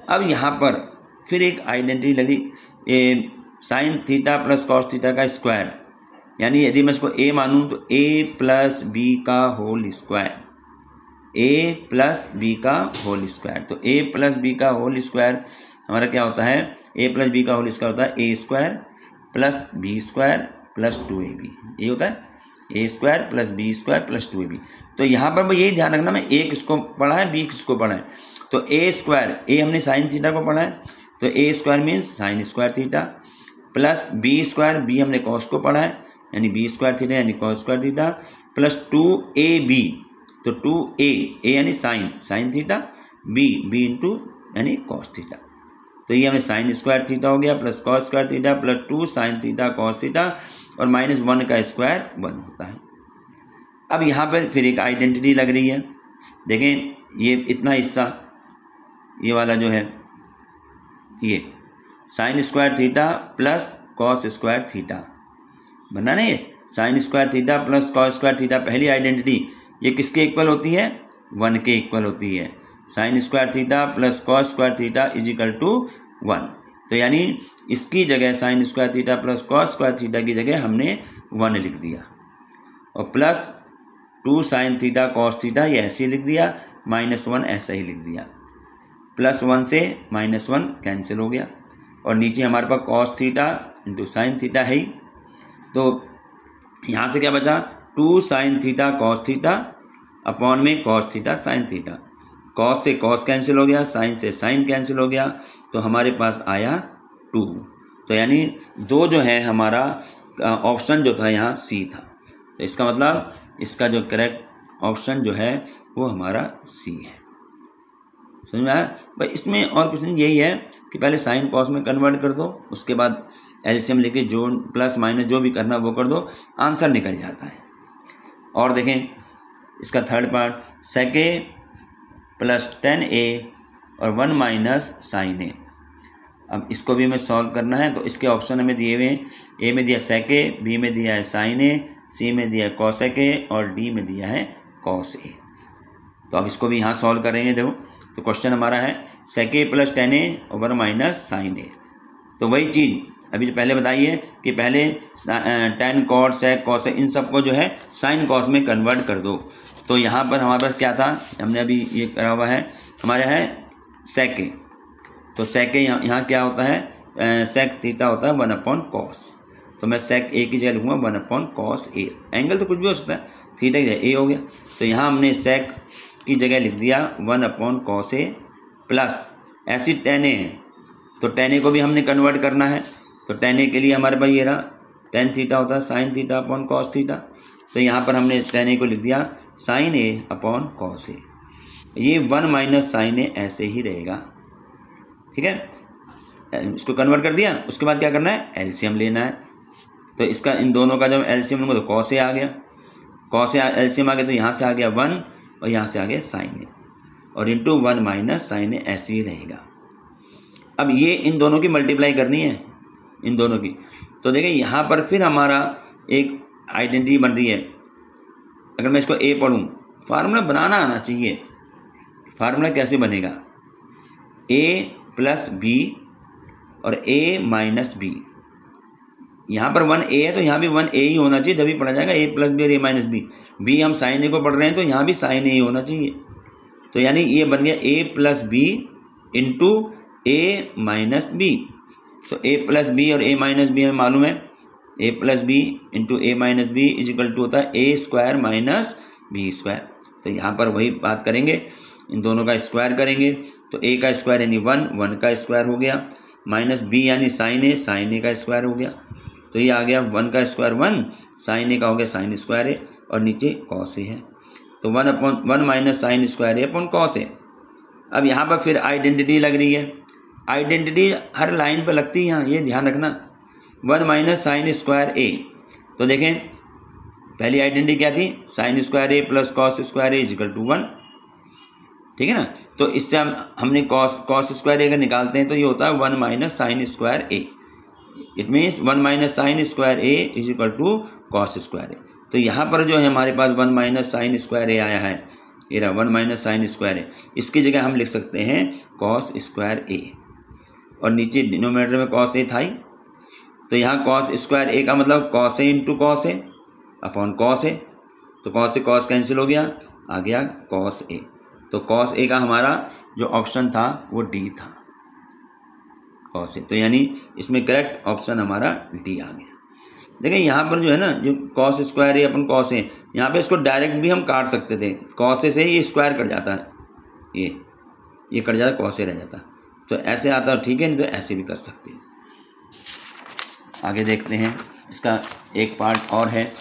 अब यहाँ पर फिर एक आइडेंटिटी लगी sine theta plus cos theta का स्क्वायर, यानी यदि मैं इसको a मानूँ तो a प्लस बी का whole square, a plus B का होल स्क्वायर। तो a प्लस बी का होल स्क्वायर हमारा क्या होता है, a प्लस बी का होल स्क्वायर होता है a square plus B square plus 2ab, ये होता है a square plus B square plus 2ab। तो यहाँ पर यही ध्यान रखना, मैं a किसको पढ़ा है, b किसको पढ़ा है। तो a स्क्वायर, a हमने साइन थीटा को पढ़ा है तो a square means sign square theta, plus b square, b हमने कॉस को पढ़ा है यानी b स्क्वायर थीटा यानी cos square theta, plus 2ab, तो 2a यानी साइन थीटा, b इंटू यानी कॉस थीटा। तो ये हमें साइन स्क्वायर थीटा हो गया plus cos square theta plus 2 sine theta cos theta और माइनस 1 का स्क्वायर 1 होता है। अब यहाँ पर फिर एक आइडेंटिटी लग रही है, देखें ये इतना हिस्सा, ये वाला जो है ये sine square theta plus cos square theta बना ना, ये sine square theta plus cos square theta पहली आइडेंटिटी, ये किसके इक्वल होती है, 1 के इक्वल होती है। Sine square theta plus cos square theta is equal to 1। तो यानी इसकी जगह sine square theta plus cos square theta की जगह हमने 1 लिख दिया और plus 2 sine theta cos theta ये ऐसे ही लिख दिया, माइनस 1 ऐसा ही लिख दिया, प्लस 1 से माइनस 1 कैंसिल हो गया और नीचे हमारे पास cos theta into sine theta है ही। तो यहाँ से क्या बचा, 2 sine theta cos theta upon में cos theta sine theta, cos से कॉस कैंसिल हो गया, साइन से साइन कैंसिल हो गया, तो हमारे पास आया 2। तो यानी 2 जो है हमारा ऑप्शन जो था यहाँ सी था, तो इसका मतलब इसका जो करेक्ट ऑप्शन जो है वो हमारा सी है। समझ में आया भाई। इसमें और कुछ नहीं, यही है कि पहले साइन कॉस में कन्वर्ट कर दो, उसके बाद एलसीएम लेके जो प्लस माइनस जो भी करना वो कर दो, आंसर निकल जाता है। और देखें इसका third part, sec a plus 10a और 1 माइनस साइन ए। अब इसको भी हमें सॉल्व करना है, तो इसके ऑप्शन हमें दिए हुए हैं, ए में दिया sec a, बी में दिया है साइन ए, सी में दिया है cosec a और डी में दिया है cos a। तो अब इसको भी यहाँ सॉल्व करेंगे। देखो तो क्वेश्चन हमारा है sec a प्लस 10a और 1 माइनस साइन ए। तो वही चीज़ अभी जो पहले बताइए कि पहले 10 cot sec cos इन सबको जो है साइन कॉस में कन्वर्ट कर दो। तो यहाँ पर हमारे पास क्या था, हमने अभी ये करा हुआ है, हमारे है sec a। तो sec a यहाँ क्या होता है, sec थीटा होता है 1/cos। तो मैं sec a की जगह लिखूँगा 1/cos a, एंगल तो कुछ भी हो सकता है, थीटा की जगह a हो गया। तो यहाँ हमने sec की जगह लिख दिया 1/cos a प्लस ऐसी 10a है तो 10a को भी हमने कन्वर्ट करना है। तो 10a के लिए हमारे पास ये रहा, tan थीटा होता है sine theta upon cos theta. तो यहाँ पर हमने 10a को लिख दिया sine a upon cos a, ये 1 माइनस साइन a ऐसे ही रहेगा, ठीक है। इसको कन्वर्ट कर दिया, उसके बाद क्या करना है, एलसीएम लेना है। तो इसका इन दोनों का जब एलसीएम लूँगा तो कॉस a आ गया, कॉस a एलसीएम आ गया तो यहाँ से आ गया 1 और यहाँ से आ गया साइन a और इंटू 1 माइनस साइन a ऐसे ही रहेगा। अब ये इन दोनों की मल्टीप्लाई करनी है, इन दोनों की। तो देखिए यहाँ पर फिर हमारा एक आइडेंटिटी बन रही है। अगर मैं इसको a पढ़ूँ, फार्मूला बनाना आना चाहिए। फार्मूला कैसे बनेगा, a प्लस बी और a माइनस बी। यहाँ पर 1a है तो यहाँ भी 1a ही होना चाहिए, तभी पढ़ा जाएगा a प्लस बी और a माइनस बी। b हम साइन a को पढ़ रहे हैं तो यहाँ भी साइन a ही होना चाहिए। तो यानी ये बन गया a plus B into a minus B. तो a प्लस बी और a माइनस बी हमें मालूम है, a plus B into a minus B is equal to होता है a square minus B square. तो यहाँ पर वही बात करेंगे, इन दोनों का स्क्वायर करेंगे तो a का स्क्वायर यानी 1 का स्क्वायर हो गया, माइनस b यानी साइन a का स्क्वायर हो गया। तो ये आ गया 1 का स्क्वायर 1, साइन a का हो गया साइन स्क्वायर a और नीचे कॉस a है। तो 1 minus sine square a upon cos a। अब यहाँ पर फिर आइडेंटिटी लग रही है, आइडेंटिटी हर लाइन पर लगती है यहाँ, ये ध्यान रखना। 1 माइनस साइन स्क्वायर a, तो देखें पहली आइडेंटिटी क्या थी, sine square a plus cos square a is equal to 1। ठीक है ना। तो इससे हमने कॉस स्क्वायर ए अगर निकालते हैं तो ये होता है 1 minus sine square A. It means 1 minus sine square A is equal to cos square A. तो यहाँ पर जो है हमारे पास 1 माइनस साइन स्क्वायर ए आया है, ये रहा 1 माइनस साइन स्क्वायर ए। इसकी जगह हम लिख सकते हैं कॉस स्क्वायर ए, और नीचे डिनोमिनेटर में कॉस ए था ही, तो यहाँ कॉस स्क्वायर ए का मतलब cos A into cos A upon cos ए। तो कॉस से कॉस कैंसिल हो गया, आ गया कॉस ए। तो कॉस ए का हमारा जो ऑप्शन था वो डी था, कॉस ए। तो यानी इसमें करेक्ट ऑप्शन हमारा डी आ गया। देखिए यहाँ पर जो है ना, जो cos square A upon cos A, यहाँ पे इसको डायरेक्ट भी हम काट सकते थे। कॉस ए से ये स्क्वायर कट जाता है, ये कट जाता है, कॉस ए रह जाता। तो ऐसे आता है, ठीक है, नहीं तो ऐसे भी कर सकते हैं। आगे देखते हैं, इसका एक पार्ट और है,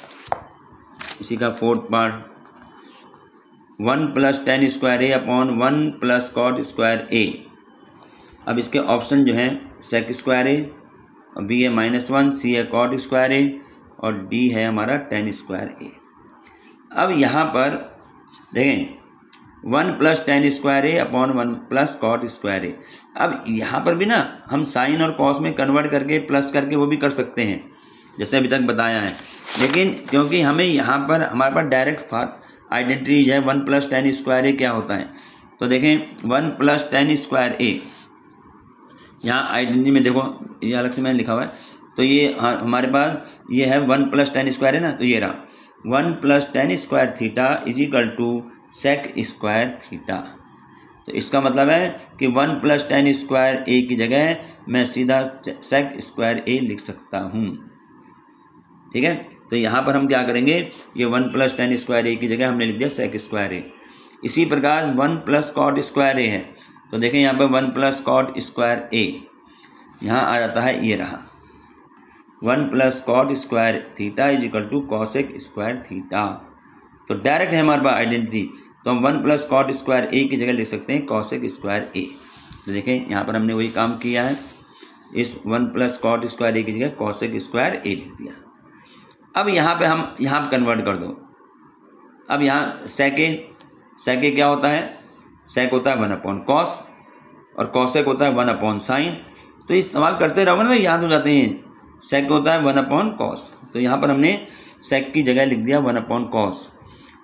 इसी का fourth part. 1 plus tan square A upon 1 plus cot square A. अब इसके ऑप्शन जो हैं सेक स्क्वायर ए, और बी है -1, सी है कॉट स्क्वायर ए, और डी है हमारा टेन स्क्वायर ए। अब यहाँ पर देखें 1 plus tan square A upon 1 plus cot square A. अब यहाँ पर भी ना हम साइन और कॉस में कन्वर्ट करके प्लस करके वो भी कर सकते हैं, जैसे अभी तक बताया है। लेकिन क्योंकि हमें यहाँ पर हमारे पास डायरेक्ट आइडेंटिटीज है, 1 प्लस टेन स्क्वायर ए क्या होता है। तो देखें 1 प्लस टेन स्क्वायर ए, यहाँ आइडेंटिटी में देखो ये अलग से मैंने लिखा हुआ है। तो ये हमारे पास ये है 1 प्लस टेन स्क्वायर है ना, तो ये रहा 1 plus tan square theta is equal to sec square theta. तो इसका मतलब है कि 1 प्लस टेन स्क्वायर ए की जगह मैं सीधा सेक स्क्वायर ए लिख सकता हूँ, ठीक है। तो यहाँ पर हम क्या करेंगे, ये 1 प्लस टेन स्क्वायर ए की जगह हमने लिख दिया सेक स्क्वायर ए। इसी प्रकार 1 प्लस कॉट स्क्वायर ए है, तो देखें यहाँ पर 1 प्लस कॉट स्क्वायर ए, यहाँ आ जाता है ये रहा 1 plus cot square theta is equal to cosec square theta. तो डायरेक्ट है हमारे पास आइडेंटिटी, तो हम 1 प्लस कॉट स्क्वायर ए की जगह लिख सकते हैं कॉसेक स्क्वायर ए। तो देखें यहाँ पर हमने वही काम किया है, इस 1 प्लस कॉट स्क्वायर ए की जगह कॉसेक स्क्वायर ए लिख दिया। अब यहाँ पे हम यहाँ कन्वर्ट कर दो। अब यहाँ सेक ए क्या होता है, सेक होता है 1 अपॉन कॉस, और कॉसेक होता है 1 अपॉन साइन। तो इस्तेमाल करते रहोगे ना, याद हो जाते हैं। सेक होता है 1 अपॉन कॉस, तो यहाँ पर हमने सेक की जगह लिख दिया 1 अपॉन कॉस,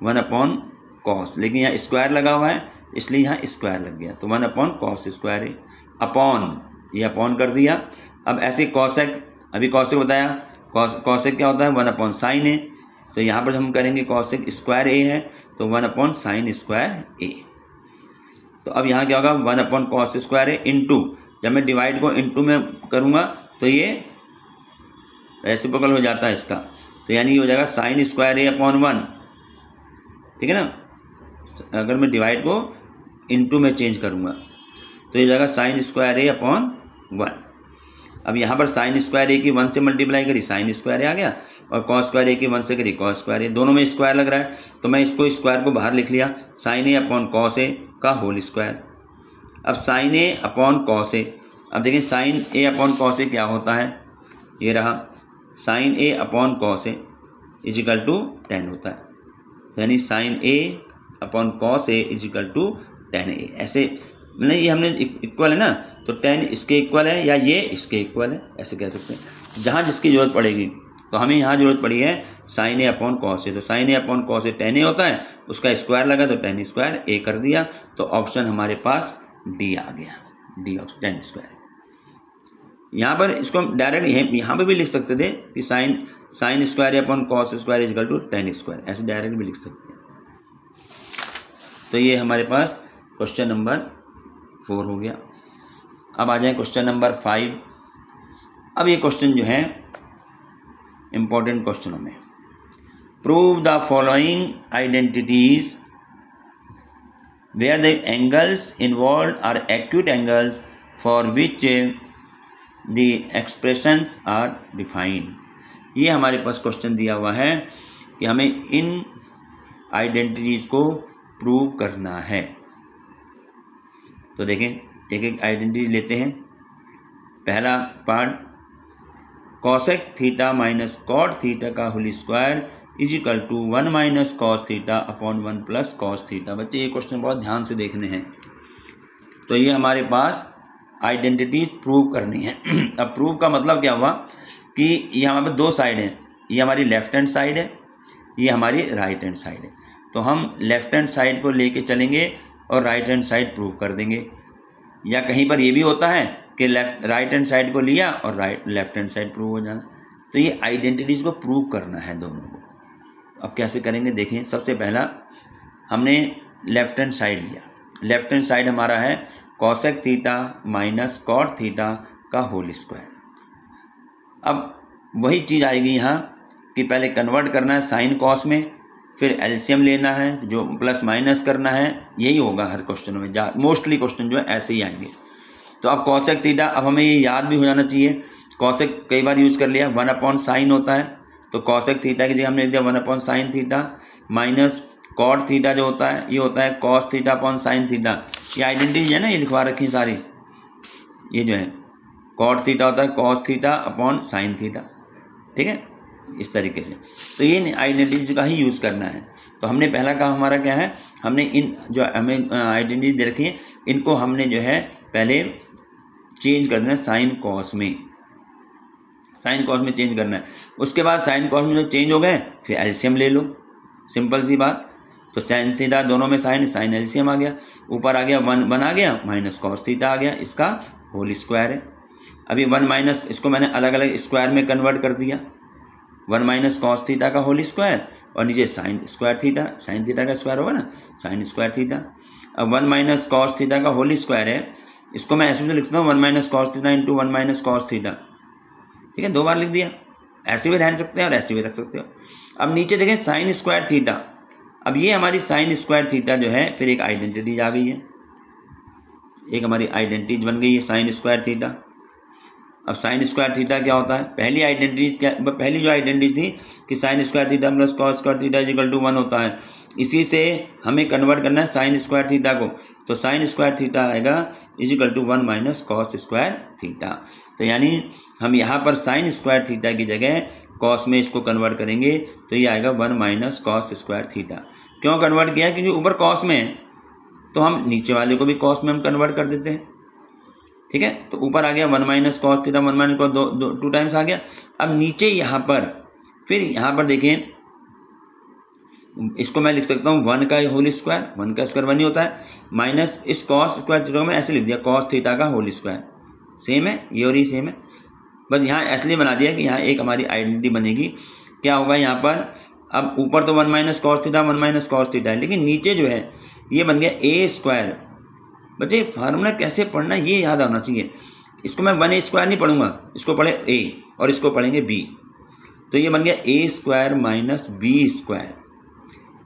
1 अपॉन कॉस, लेकिन यहाँ स्क्वायर लगा हुआ है इसलिए यहाँ स्क्वायर लग गया। तो 1 upon cos square A upon, ये अपॉन कर दिया। अब ऐसे कॉसेक, अभी कॉसेक बताया, कॉसेक क्या होता है 1 अपॉन साइन ए। तो यहाँ पर हम करेंगे कॉसेक स्क्वायर ए है, तो 1 अपॉन साइन स्क्वायर ए। तो अब यहाँ क्या होगा 1 अपॉन कॉस स्क्वायर ए इंटू, जब मैं डिवाइड को इंटू में करूँगा तो ये रेसिप्रोकल हो जाता है इसका। तो यानी ये हो जाएगा साइन स्क्वायर ए अपॉन 1, ठीक है ना। अगर मैं डिवाइड को इंटू में चेंज करूँगा तो ये हो जाएगा साइन स्क्वायर ए अपॉन 1। अब यहाँ पर साइन स्क्वायर ए की 1 से मल्टीप्लाई करी, साइन स्क्वायर ए आ गया, और कॉस स्क्वायर ए की 1 से करी कॉस स्क्वायर ए। दोनों में स्क्वायर लग रहा है, तो मैं इसको स्क्वायर को बाहर लिख लिया, sine A upon cos A का होल स्क्वायर। अब sine A upon cos A, अब देखिए sine A upon cos A क्या होता है, ये रहा sine A upon cos A is equal to 10 होता है। यानी sine A upon cos A is equal to 10a। ऐसे नहीं, ये हमने इक्वल है ना, तो 10 इसके इक्वल है या ये इसके इक्वल है, ऐसे कह सकते हैं जहाँ जिसकी ज़रूरत पड़ेगी। तो हमें यहाँ ज़रूरत पड़ी है साइन ए अपॉन कॉस ए, तो sine A upon cos A 10a होता है, उसका स्क्वायर लगा तो 10 स्क्वायर ए कर दिया। तो ऑप्शन हमारे पास डी आ गया, डी ऑप्शन 10 स्क्वायर। यहाँ पर इसको हम डायरेक्ट यहाँ पर भी लिख सकते थे कि sine square upon cos square is equal to 10 square, ऐसे डायरेक्ट भी लिख सकते हैं। तो ये हमारे पास क्वेश्चन नंबर 4 हो गया। अब आ जाए क्वेश्चन नंबर 5। अब ये क्वेश्चन जो है इम्पोर्टेंट क्वेश्चनों में, prove the following identities where the angles involved are acute angles for which the expressions are defined. ये हमारे पास क्वेश्चन दिया हुआ है कि हमें इन आइडेंटिटीज को प्रूव करना है। तो देखें एक एक आइडेंटिटी लेते हैं। पहला part, cosec theta minus cot theta का whole square is equal to 1 minus cos theta upon 1 plus cos theta. बच्चे ये क्वेश्चन बहुत ध्यान से देखने हैं। तो ये हमारे पास आइडेंटिटीज प्रूव करनी है। अब प्रूव का मतलब क्या हुआ कि ये हमारे पास दो साइड हैं, ये हमारी लेफ्ट हैंड साइड है, ये हमारी राइट हैंड साइड है। तो हम लेफ्ट हैंड साइड को लेके चलेंगे और राइट हैंड साइड प्रूव कर देंगे। या कहीं पर ये भी होता है कि राइट हैंड साइड को लिया और लेफ्ट हैंड साइड प्रूव हो जाना। तो ये आइडेंटिटीज को प्रूव करना है दोनों को। अब कैसे करेंगे देखें। सबसे पहला हमने लेफ्ट हैंड साइड लिया। लेफ्ट हैंड साइड हमारा है cosec theta minus cot theta का होल स्क्वायर। अब वही चीज़ आएगी यहाँ कि पहले कन्वर्ट करना है साइन कॉस में, फिर एलसीएम लेना है, जो प्लस माइनस करना है। यही होगा हर क्वेश्चन में, मोस्टली क्वेश्चन जो है ऐसे ही आएंगे। तो अब कॉसेक थीटा, अब हमें ये याद भी हो जाना चाहिए। कॉसेक कई बार यूज़ कर लिया, 1 अपॉन साइन होता है, तो कॉसेक थीटा की जगह हमने लिख दिया 1 upon sine theta minus cot theta जो होता है ये होता है cos theta upon sine theta. ये आइडेंटिटी है ना, ये लिखवा रखी सारी। ये जो है कॉट थीटा होता है cos theta upon sine theta, ठीक है, इस तरीके से। तो ये आइडेंटिटी का ही यूज़ करना है। तो हमने पहला काम हमारा क्या है, हमने इन जो हमें आइडेंटिटी दे रखी है इनको हमने जो है पहले चेंज कर देना है साइन कॉस में। साइन कॉस में चेंज करना है। उसके बाद साइन कॉस में जो चेंज हो गए फिर एलसीएम ले लो, सिंपल सी बात। तो साइन थीटा दोनों में साइन एलसीएम आ गया, ऊपर आ गया 1 आ गया माइनस कॉस थीटा आ गया, इसका होल स्क्वायर है। अभी 1 माइनस, इसको मैंने अलग अलग स्क्वायर में कन्वर्ट कर दिया, 1 माइनस कॉस थीटा का होल स्क्वायर और नीचे sign square theta, sine theta का स्क्वायर होगा ना, साइन स्क्वायर थीटा। अब 1 माइनस कॉस थीटा का होल स्क्वायर है, इसको मैं ऐसे भी लिख सकता हूँ 1 minus cos theta into 1 minus cos theta, ठीक है, 2 बार लिख दिया। ऐसे भी रह सकते हैं और ऐसे भी रख सकते हो। अब नीचे देखें साइन स्क्वायर थीटा। अब ये हमारी साइन स्क्वायर थीटा जो है फिर एक आइडेंटिटी आ गई है, एक हमारी आइडेंटिटी बन गई है साइन स्क्वायर थीटा। अब साइन स्क्वायर थीटा क्या होता है, पहली आइडेंटिटी क्या, पहली जो आइडेंटिटी थी कि sine square theta plus cos square theta is equal to 1 होता है, इसी से हमें कन्वर्ट करना है साइन स्क्वायर थीटा को। तो साइन स्क्वायर थीटा आएगा is equal to 1 minus cos square theta. तो यानी हम यहाँ पर साइन स्क्वायर थीटा की जगह कॉस में इसको कन्वर्ट करेंगे तो ये आएगा 1 माइनस कॉस स्क्वायर थीटा। क्यों कन्वर्ट किया, क्योंकि ऊपर कॉस में है तो हम नीचे वाले को भी कॉस में हम कन्वर्ट कर देते हैं, ठीक है। तो ऊपर आ गया 1 minus cos theta, 1 minus cos 2 times आ गया। अब नीचे यहाँ पर फिर यहाँ पर देखें, इसको मैं लिख सकता हूँ 1 का होल स्क्वायर, 1 का स्क्वायर 1 ही होता है, माइनस इस कॉस स्क्वायर थीटा में ऐसे लिख दिया कॉस थीटा का होल स्क्वायर। सेम है, ये और ये सेम है, बस यहाँ इसलिए बना दिया कि यहाँ एक हमारी आइडेंटिटी बनेगी। क्या होगा यहाँ पर, अब ऊपर तो 1 minus cos theta 1 minus cos theta है, लेकिन नीचे जो है ये बन गया ए स्क्वायर। बच्चे फार्मूला कैसे पढ़ना ये याद आना चाहिए। इसको मैं 1 स्क्वायर नहीं पढ़ूंगा, इसको पढ़े ए और इसको पढ़ेंगे बी। तो ये बन गया ए स्क्वायर माइनस बी स्क्वायर,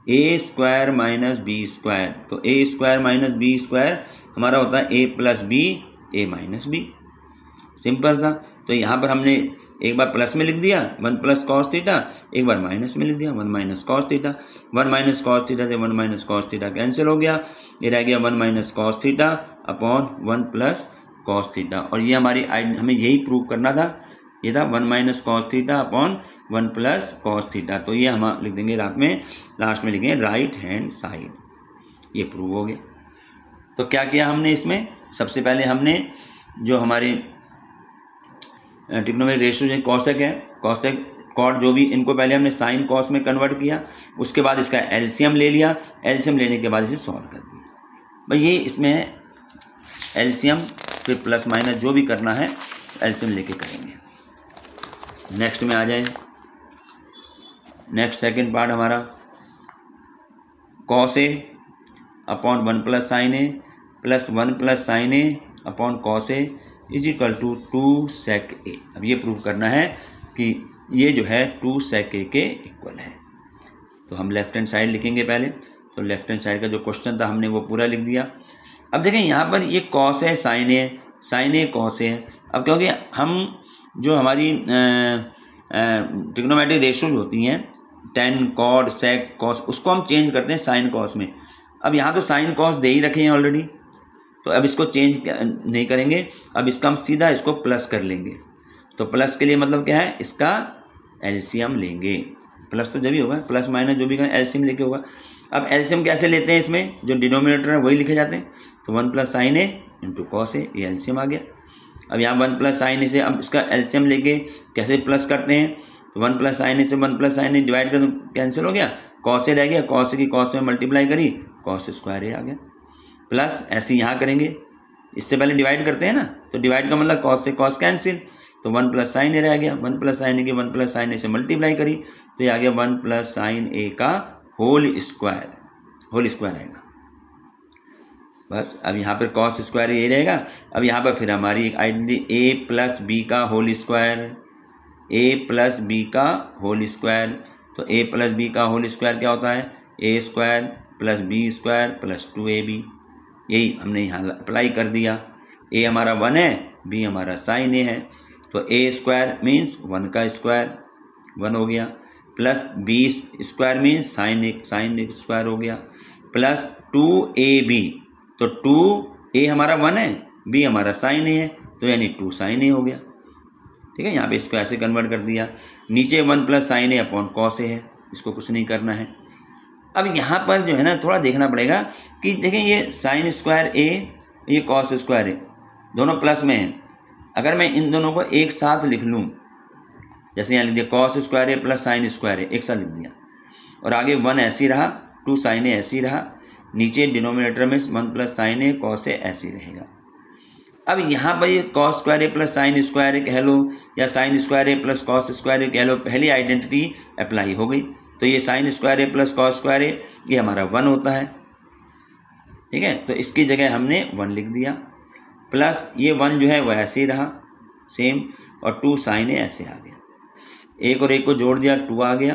ए स्क्वायर माइनस बी स्क्वायर। तो ए स्क्वायर माइनस बी स्क्वायर हमारा होता है A plus B, A minus B, simple सा। तो यहाँ पर हमने एक बार प्लस में लिख दिया 1 प्लस कॉस थीटा, एक बार माइनस में लिख दिया 1 minus cos theta. 1 minus cos theta से 1 माइनस कॉस थीटा कैंसिल हो गया, ये रह गया 1 minus cos theta upon 1 plus cos theta. और ये हमारी हमें यही प्रूव करना था, ये था 1 minus cos theta upon 1 plus cos theta. तो ये हम लिख देंगे रात में, लास्ट में लिखेंगे राइट हैंड साइड, ये प्रूव हो गया। तो क्या किया हमने इसमें, सबसे पहले हमने जो हमारे ट्रिग्नोमेट्रिक रेशियो जो कॉसेक है, कॉसेक कॉट जो भी, इनको पहले हमने साइन कॉस में कन्वर्ट किया, उसके बाद इसका एलसीएम ले लिया, एलसीएम लेने के बाद इसे सॉल्व कर दिया। भाई ये इसमें एलसीएम फिर प्लस माइनस जो भी करना है एलसीएम लेके करेंगे। नेक्स्ट में आ जाए, नेक्स्ट सेकंड पार्ट हमारा cos A upon 1 plus sine A plus 1 plus sine A upon cos A is equal to 2 sec A. अब ये प्रूव करना है कि ये जो है 2 सेक ए के इक्वल है। तो हम लेफ्ट हैंड साइड लिखेंगे पहले। तो लेफ्ट हैंड साइड का जो क्वेश्चन था हमने वो पूरा लिख दिया। अब देखें यहाँ पर ये कॉस है साइन ए कॉस है। अब क्योंकि हम जो हमारी ट्रिग्नोमेट्रिक रेशियोज होती हैं tan कॉड सेक कॉस, उसको हम चेंज करते हैं साइन कॉस में। अब यहाँ तो साइन कॉस दे ही रखे हैं ऑलरेडी, तो अब इसको चेंज नहीं करेंगे, अब इसका हम सीधा इसको प्लस कर लेंगे। तो प्लस के लिए मतलब क्या है, इसका एलसीएम लेंगे। प्लस तो जब ही होगा, प्लस माइनस जो भी करें एलसीएम लेके होगा। अब एलसीएम कैसे लेते हैं, इसमें जो डिनोमिनेटर है वही लिखे जाते हैं। तो 1 + sin a into cos A, ये एलसीएम आ गया। अब यहाँ 1 + sin a से अब इसका एलसीएम लेके कैसे प्लस करते हैं, तो 1 + sin a से 1 + sin a डिवाइड कर कैंसिल हो गया, कॉस ए रह गया, कॉस ए की कॉस में मल्टीप्लाई करी, कॉस स्क्वायर ए आ गया। प्लस ऐसे यहाँ करेंगे, इससे पहले डिवाइड करते हैं ना, तो डिवाइड का मतलब कॉस से कॉस कैंसिल, तो 1 + sin a रह गया, 1 + sin a की 1 + sin a से मल्टीप्लाई करी, तो ये आ गया 1 + sin a का होल स्क्वायर आएगा। बस अब यहाँ पर कॉस स्क्वायर ये रहेगा। अब यहाँ पर फिर हमारी एक आइडेंटिटी a + b का होल स्क्वायर, a + b का होल स्क्वायर। तो a + b का होल स्क्वायर क्या होता है, a² + b² + 2ab। यही हमने यहाँ अप्लाई कर दिया। a हमारा 1 है, b हमारा sin a है, तो a² मीन्स 1 का स्क्वायर 1 हो गया, plus b² means sin a square हो गया, प्लस 2ab। तो 2a हमारा 1 है, b हमारा sin a है, तो यानी 2 sin a हो गया। ठीक है, यहाँ पे इसको ऐसे कन्वर्ट कर दिया। नीचे 1 + sin a upon cos a है, इसको कुछ नहीं करना है। अब यहाँ पर जो है ना थोड़ा देखना पड़ेगा कि देखें ये sin स्क्वायर a, ये cos स्क्वायर a दोनों प्लस में हैं। अगर मैं इन दोनों को एक साथ लिख लूँ, जैसे यहाँ लिख दिया cos square a + sin square a, एक साथ लिख दिया, और आगे 1 ऐसे ही रहा, 2 sin a ऐसे ही रहा, नीचे डिनोमिनेटर में 1 + sin a cos a ऐसे ही रहेगा। अब यहाँ पर ये cos square a + sin square a कह लो या sin square a + cos square a कह लो, पहली आइडेंटिटी अप्लाई हो गई। तो ये sin square a + cos square a ये हमारा 1 होता है। ठीक है, तो इसकी जगह हमने 1 लिख दिया, प्लस ये 1 जो है वह ऐसे ही रहा सेम, और 2 sin a ऐसे आ गया। एक और एक को जोड़ दिया, 2 आ गया,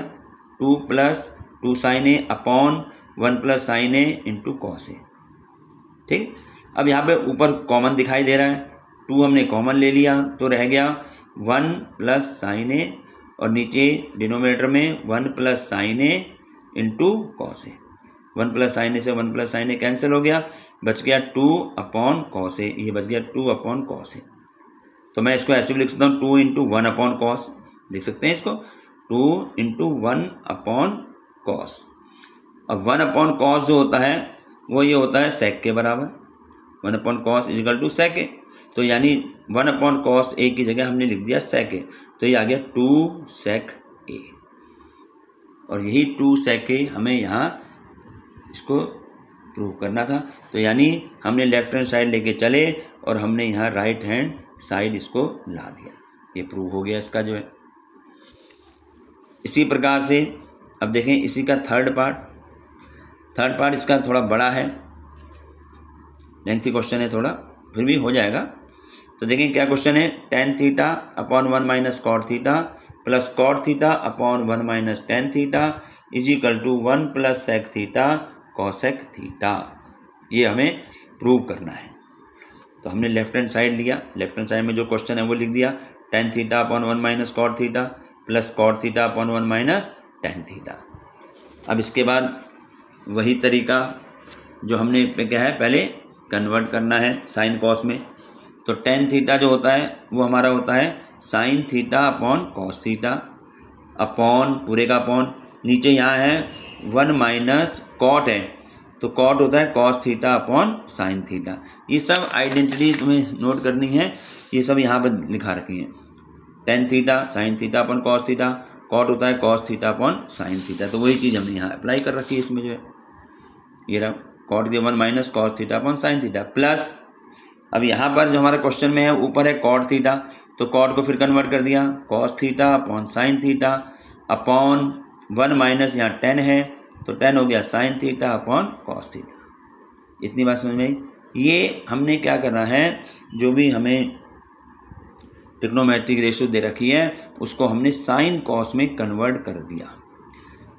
2 + 2 sin a upon 1 + sin a into cos a। ठीक, अब यहाँ पे ऊपर कॉमन दिखाई दे रहा है, 2 हमने कॉमन ले लिया तो रह गया 1 + sin a, और नीचे डिनोमिनेटर में 1 + sin a into cos a। 1 + sin a से 1 + sin a कैंसिल हो गया, बच गया 2 अपॉन cos a, ये बच गया 2 अपॉन cos a। तो मैं इसको ऐसे भी लिख सकता हूँ 2 × 1 अपॉन cos, लिख सकते हैं इसको 2 × 1 अपॉन cos। अब 1 अपॉन cos जो होता है वो ये होता है sec के बराबर, 1 अपॉन cos = sec a। तो यानी 1 अपॉन cos a की जगह हमने लिख दिया sec a, तो ये आ गया 2 sec a, और यही 2 sec a हमें यहाँ इसको प्रूव करना था। तो यानी हमने लेफ्ट हैंड साइड लेके चले और हमने यहाँ राइट हैंड साइड इसको ला दिया, ये प्रूव हो गया इसका जो है। इसी प्रकार से अब देखें इसी का थर्ड पार्ट इसका थोड़ा बड़ा है, लेंथी क्वेश्चन है थोड़ा, फिर भी हो जाएगा। तो देखें क्या क्वेश्चन है, tan theta upon 1 - cot theta plus cot theta upon 1 - tan theta = 1 + sec theta cosec theta. ये हमें प्रूव करना है। तो हमने लेफ्ट हैंड साइड लिया, लेफ्ट हैंड साइड में जो क्वेश्चन है वो लिख दिया, tan theta upon 1 - cot theta plus cot theta upon 1 - tan theta. अब इसके बाद वही तरीका जो हमने क्या है, पहले कन्वर्ट करना है साइन कॉस में। तो tan थीटा जो होता है वो हमारा होता है sin theta upon cos theta upon पूरे का अपॉन, नीचे यहाँ है 1 - cot है, तो cot होता है cos theta upon sin theta. ये सब आइडेंटिटी तुम्हें नोट करनी है, ये सब यहाँ पर लिखा रखी है। tan theta sin theta upon cos theta, cot होता है cos theta upon sin theta. तो वही चीज़ हमने यहाँ अप्लाई कर रखी है इसमें जो है, ये रहा cot के 1 - cos theta upon sin theta plus, अब यहाँ पर जो हमारा क्वेश्चन में है ऊपर है cot थीटा, तो cot को फिर कन्वर्ट कर दिया cos theta upon sin theta upon 1 - यहाँ tan है, तो tan हो गया sin theta upon cos theta. इतनी बात समझ में आई। ये हमने क्या करना है, जो भी हमें ट्रिग्नोमेट्रिक रेशियो दे रखी है उसको हमने साइन कॉस में कन्वर्ट कर दिया।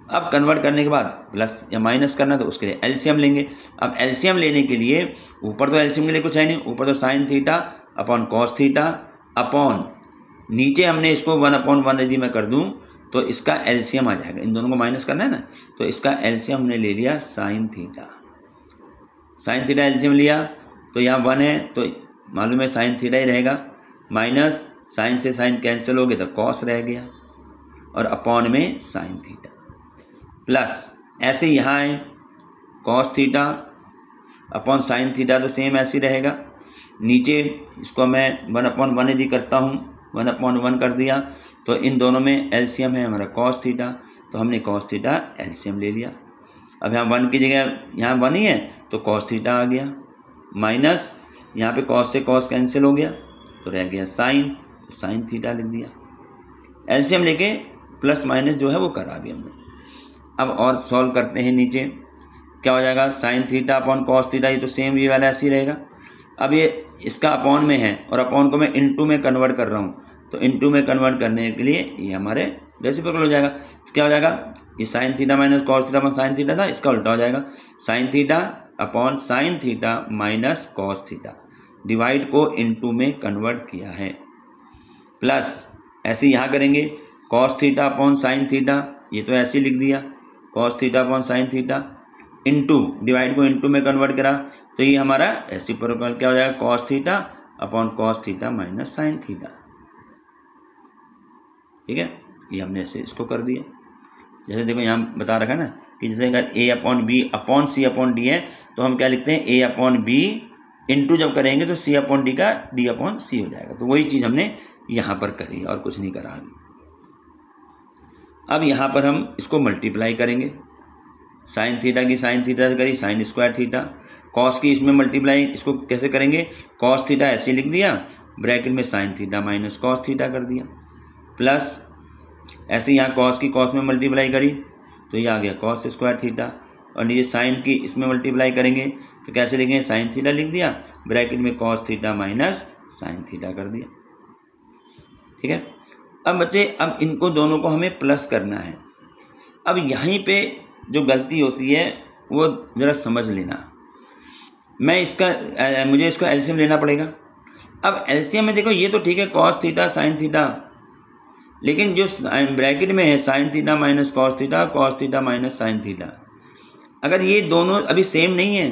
अब कन्वर्ट करने के बाद प्लस या माइनस करना, तो उसके लिए एलसीएम लेंगे। अब एलसीएम लेने के लिए ऊपर तो एलसीएम के लिए कुछ है नहीं, ऊपर तो sine theta upon cos theta upon नीचे हमने इसको 1/1 यदि मैं कर दूं तो इसका एलसीएम आ जाएगा। इन दोनों को माइनस करना है ना, तो इसका एलसीएम हमने ले लिया sine theta. Sine theta LCM लिया तो यहाँ 1 है तो मालूम है साइन थीटा ही रहेगा, माइनस साइन से साइन कैंसिल हो गया तो कॉस रह गया, और अपॉन में साइन थीटा, प्लस ऐसे यहाँ है cos theta upon sine theta, तो सेम ऐसे ही रहेगा। नीचे इसको मैं 1/1 यदि करता हूँ, 1/1 कर दिया, तो इन दोनों में एलसीएम है हमारा कॉस थीटा, तो हमने कॉस थीटा एलसीएम ले लिया। अब यहाँ 1 की जगह यहाँ 1 ही है तो कॉस थीटा आ गया, माइनस यहाँ पे कॉस से कॉस कैंसिल हो गया तो रह गया साइन, तो साइन थीटा लिख दिया। एलसीएम लेके प्लस माइनस जो है वो करा भी हमने। अब और सॉल्व करते हैं, नीचे क्या हो जाएगा, sign theta upon cos theta, ये तो सेम ये वाला ऐसे ही रहेगा। अब ये इसका अपॉन में है और अपॉन को मैं इनटू में कन्वर्ट कर रहा हूँ, तो इनटू में कन्वर्ट करने के लिए ये हमारे रेसिप्रोकल हो जाएगा। तो क्या हो जाएगा, ये sign theta minus cos theta upon sine theta था, इसका उल्टा हो जाएगा, sign theta upon sine theta minus cos theta, divide को इनटू में कन्वर्ट किया है, प्लस ऐसे यहाँ करेंगे cos theta upon sine theta, ये तो ऐसे लिख दिया cos theta upon sine theta, into divide को इनटू में कन्वर्ट करा, तो ये हमारा रेसिप्रोकल क्या हो जाएगा, cos theta upon cos theta minus sine theta. ठीक है, ये हमने ऐसे इसको कर दिया। जैसे देखो यहाँ बता रखा है ना कि जैसे अगर ए अपॉन बी अपॉन सी अपॉन डी है तो हम क्या लिखते हैं, ए अपॉन बी इंटू जब करेंगे तो सी अपॉन डी का डी अपॉन सी हो जाएगा। तो वही चीज़ हमने यहाँ पर करी और कुछ नहीं करा अभी। अब यहाँ पर हम इसको मल्टीप्लाई करेंगे, साइन थीटा की साइन थीटा से करी साइन स्क्वायर थीटा, कॉस की इसमें मल्टीप्लाई इसको कैसे करेंगे, कॉस थीटा ऐसे लिख दिया, ब्रैकेट में sign theta minus cos theta कर दिया, प्लस ऐसे यहाँ कॉस की कॉस में मल्टीप्लाई करी तो ये आ गया कॉस स्क्वायर थीटा, और ये साइन की इसमें मल्टीप्लाई करेंगे तो कैसे लिखेंगे, साइन थीटा लिख दिया, ब्रैकेट में cos theta minus sine theta कर दिया। ठीक है, अब बच्चे अब इनको दोनों को हमें प्लस करना है। अब यहीं पे जो गलती होती है वो ज़रा समझ लेना, मुझे इसको एलसीएम लेना पड़ेगा। अब एलसीएम में देखो ये तो ठीक है कॉस थीटा साइन थीटा, लेकिन जो ब्रैकेट में है sine theta minus cos theta minus sine theta, अगर ये दोनों अभी सेम नहीं है,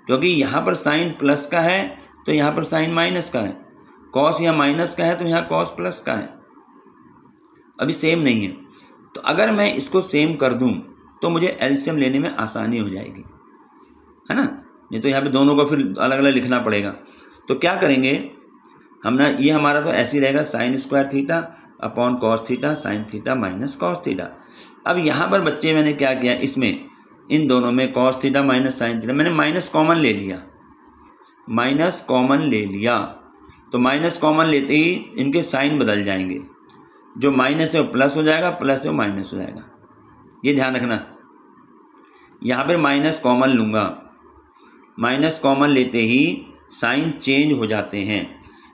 क्योंकि यहाँ पर साइन प्लस का है तो यहाँ पर साइन माइनस का है, कॉस यहाँ माइनस का है तो यहाँ कॉस प्लस का है, अभी सेम नहीं है। तो अगर मैं इसको सेम कर दूं तो मुझे एलसीएम लेने में आसानी हो जाएगी, है ना, नहीं तो यहाँ पे दोनों को फिर अलग अलग लिखना पड़ेगा। तो क्या करेंगे हम ना, ये हमारा तो ऐसे ही रहेगा sign square theta upon cos theta sine theta minus cos theta. अब यहाँ पर बच्चे मैंने क्या किया, इसमें इन दोनों में cos theta minus sine theta मैंने माइनस कॉमन ले लिया, माइनस कॉमन ले लिया, तो माइनस कॉमन लेते ही इनके साइन बदल जाएंगे, जो माइनस है वो प्लस हो जाएगा, प्लस है वो माइनस हो जाएगा, ये ध्यान रखना। यहाँ पर माइनस कॉमन लूँगा, माइनस कॉमन लेते ही साइन चेंज हो जाते हैं,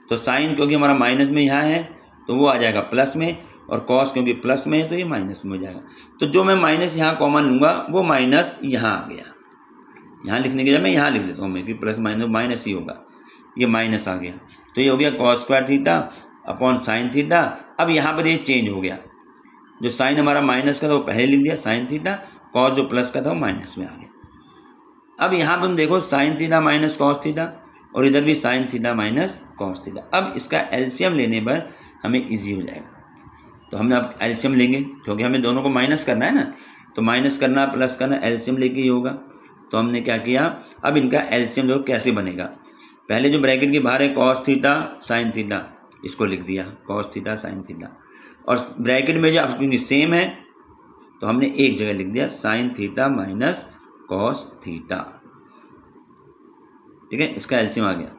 तो साइन क्योंकि हमारा माइनस में यहाँ है तो वो आ जाएगा प्लस में, और कॉस क्योंकि प्लस में है तो ये माइनस में हो जाएगा। तो जो मैं माइनस यहाँ कॉमन लूँगा वो माइनस यहाँ आ गया, यहाँ लिखने के जब मैं यहाँ लिख देता हूँ मैं कि प्लस माइनस माइनस ही होगा, ये माइनस आ गया, तो ये हो गया cos square theta upon sine theta. अब यहाँ पर ये चेंज हो गया, जो साइन हमारा माइनस का था वो पहले लिख दिया साइन थीटा, कॉस जो प्लस का था वो माइनस में आ गया। अब यहाँ पर तुम देखो sign theta minus cos theta और इधर भी sign theta minus cos theta. अब इसका एलसीएम लेने पर हमें इजी हो जाएगा, तो हमने अब एलसीएम लेंगे क्योंकि हमें दोनों को माइनस करना है ना, तो माइनस करना प्लस करना एलसीएम लेके ही होगा। तो हमने क्या किया, अब इनका एलसीएम जो कैसे बनेगा, पहले जो ब्रैकेट के बाहर है कॉस थीटा साइन थीटा, इसको लिख दिया कॉस थीटा साइन थीटा, और ब्रैकेट में जो क्योंकि सेम है तो हमने एक जगह लिख दिया sine theta minus cos theta. ठीक है, इसका एलसीएम आ गया।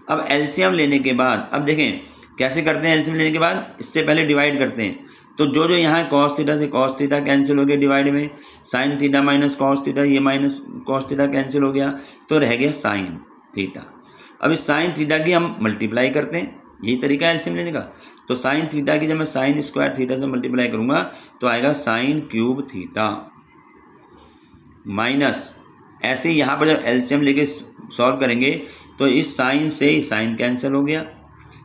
अब एलसीएम लेने के बाद अब देखें कैसे करते हैं, एलसीएम लेने के बाद इससे पहले डिवाइड करते हैं, तो जो जो यहाँ कॉस थीटा से कॉस थीटा कैंसिल हो गया, डिवाइड में sign theta minus cos theta, ये माइनस कॉस थीटा कैंसिल हो गया, तो रह गया साइन थीटा। अब इस साइन थीटा की हम मल्टीप्लाई करते हैं, यही तरीका है एलसीएम लेने का। तो साइन थीटा की जब मैं साइन स्क्वायर थीटा से मल्टीप्लाई करूँगा तो आएगा साइन क्यूब थीटा माइनस, ऐसे ही यहाँ पर जब एलसीएम लेके सॉल्व करेंगे तो इस साइन से ही साइन कैंसिल हो गया,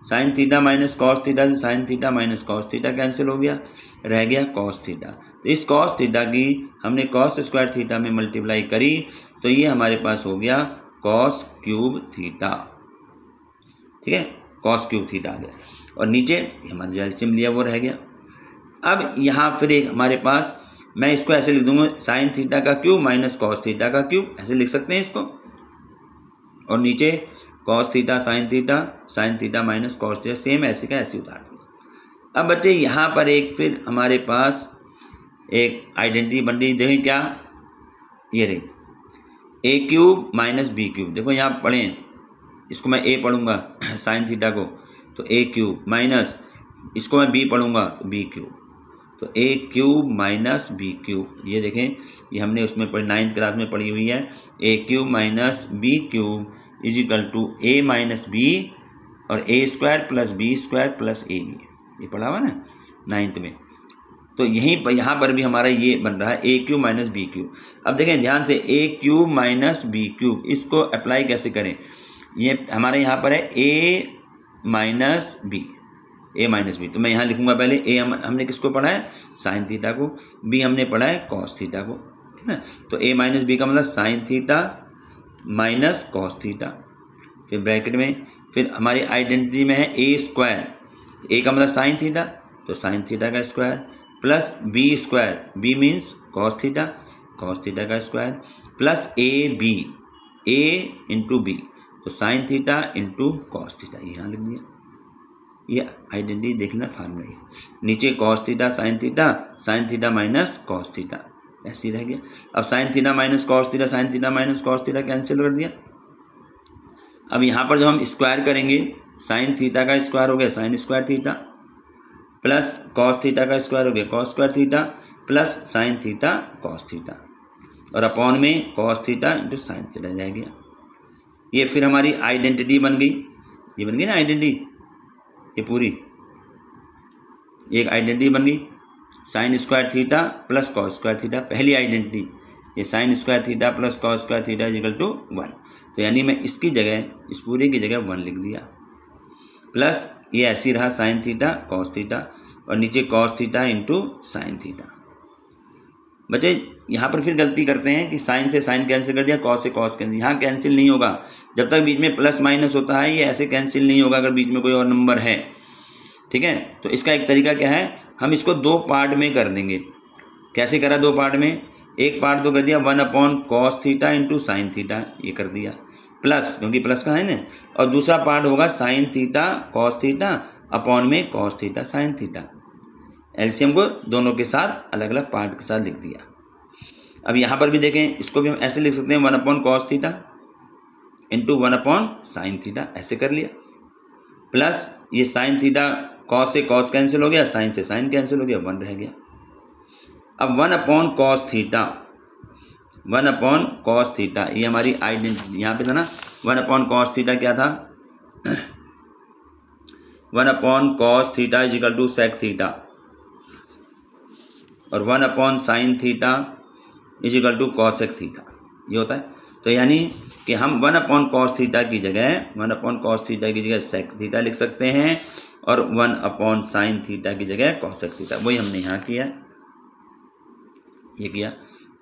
sine theta minus cos theta से sine theta minus cos theta cancel हो गया, रह गया कॉस थीटा। तो इस कॉस थीटा की हमने कॉस स्क्वायर थीटा में मल्टीप्लाई करी तो ये हमारे पास हो गया कॉस क्यूब थीटा। ठीक है, कॉस क्यूब थीटा आ गया, और नीचे हमारा जो एलसीएम लिया वो रह गया। अब यहाँ फिर एक हमारे पास, मैं इसको ऐसे लिख दूंगा साइन थीटा का क्यूब माइनस कॉस थीटा का क्यूब, ऐसे लिख सकते हैं इसको। और नीचे cos theta sine theta minus cos theta, same ऐसे का ऐसे उतार दूंगा। अब बच्चे यहाँ पर एक फिर हमारे पास एक आइडेंटिटी बन रही, देखें क्या, ये रही ए क्यूब माइनस बी क्यूब। देखो यहाँ पढ़ें, इसको मैं ए पढ़ूंगा साइन थीटा को तो ए क्यूब, माइनस इसको मैं बी पढ़ूंगा तो बी क्यूब, तो ए क्यूब माइनस बी क्यूब। ये देखें, ये हमने उसमें 9th क्लास में पढ़ी हुई है। A cube minus B cube is equal to A minus B और A square plus B square plus A B, ये पढ़ा हुआ ना 9th में। तो यहीं पर यहाँ पर भी हमारा ये बन रहा है A cube minus B cube. अब देखें ध्यान से, ए क्यूब माइनस बी क्यूब, इसको अप्लाई कैसे करें, ये हमारे यहाँ पर है ए minus B, A minus B, तो मैं यहाँ लिखूंगा पहले ए हमने किसको पढ़ा है, साइन थीटा को, बी हमने पढ़ा है कॉस थीटा को, ठीक है। तो ए माइनस बी का मतलब sine theta minus cos theta, फिर ब्रैकेट में, फिर हमारी आइडेंटिटी में है ए स्क्वायर, ए का मतलब साइन थीटा, तो साइन थीटा का square plus B square, B means cos theta का square plus A B, A into B, तो sine theta into cos theta, यहाँ लिख दिया। ये आइडेंटिटी देखना फार्मूला है, नीचे cos theta sine theta minus cos theta, ऐसे ही रह गया। अब sine theta minus cos theta, sine theta minus cos theta cancel कर दिया। अब यहाँ पर जब हम स्क्वायर करेंगे, साइन थीटा का स्क्वायर हो गया sign square theta plus cos theta का स्क्वायर हो गया cos square theta plus sign theta cos theta, और अपॉन में cos theta into sine theta रह गया। ये फिर हमारी आइडेंटिटी बन गई, ये बन गई ना आइडेंटिटी, ये पूरी एक आइडेंटिटी बन गई, sine square theta plus cos square theta, पहली आइडेंटिटी, ये sine square theta plus cos square theta is equal to 1। तो यानी मैं इसकी जगह, इस पूरे की जगह 1 लिख दिया, प्लस ये ऐसे ही रहा साइन थीटा कॉस थीटा और नीचे cos theta into sine theta. बच्चे यहाँ पर फिर गलती करते हैं कि साइन से साइन कैंसिल कर दिया, कॉस से कॉस कैंसिल, यहाँ कैंसिल नहीं होगा जब तक बीच में प्लस माइनस होता है, ये ऐसे कैंसिल नहीं होगा अगर बीच में कोई और नंबर है, ठीक है। तो इसका एक तरीका क्या है, हम इसको 2 पार्ट में कर देंगे। कैसे करा 2 पार्ट में, एक पार्ट तो कर दिया 1 upon cos theta into sine theta, ये कर दिया प्लस, क्योंकि प्लस का है ना, और दूसरा पार्ट होगा sine theta cos theta upon में cos theta sine theta. LCM को दोनों के साथ अलग अलग पार्ट के साथ लिख दिया। अब यहाँ पर भी देखें, इसको भी हम ऐसे लिख सकते हैं 1 upon cos theta into 1 upon sine theta, ऐसे कर लिया, प्लस ये साइन थीटा कॉस से कॉस कैंसिल हो गया, साइन से साइन कैंसिल हो गया, 1 रह गया। अब 1 upon cos theta, 1 upon cos theta, ये हमारी आइडेंटिटी यहाँ पे था ना, 1 अपॉन कॉस थीटा क्या था 1 upon cos theta is equal to sec theta, और 1 upon sine theta is equal to cosec theta, ये होता है। तो यानी कि हम 1 अपॉन कॉस थीटा की जगह, 1 अपॉन कॉस थीटा की जगह सेक थीटा लिख सकते हैं, और 1 अपॉन साइन थीटा की जगह कॉसेक थीटा, वही हमने यहाँ किया, ये किया।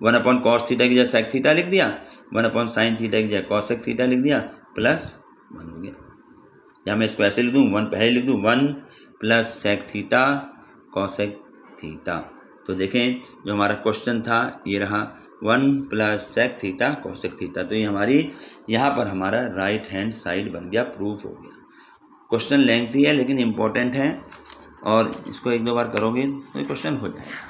1 अपॉन कॉस थीटा की जगह सेक थीटा लिख दिया, 1 अपॉन साइन थीटा की जगह कॉसेक थीटा लिख दिया, प्लस 1 हो गया। या मैं इसको ऐसे लिख दूँ, 1 पहले लिख दूँ, 1 plus sec theta cosec theta. तो देखें जो हमारा क्वेश्चन था ये रहा, 1 plus sec theta cosec theta. तो ये हमारी यहाँ पर हमारा राइट हैंड साइड बन गया, प्रूफ हो गया। क्वेश्चन लेंथी है लेकिन इम्पोर्टेंट है, और इसको 1-2 बार करोगे तो ये क्वेश्चन हो जाएगा।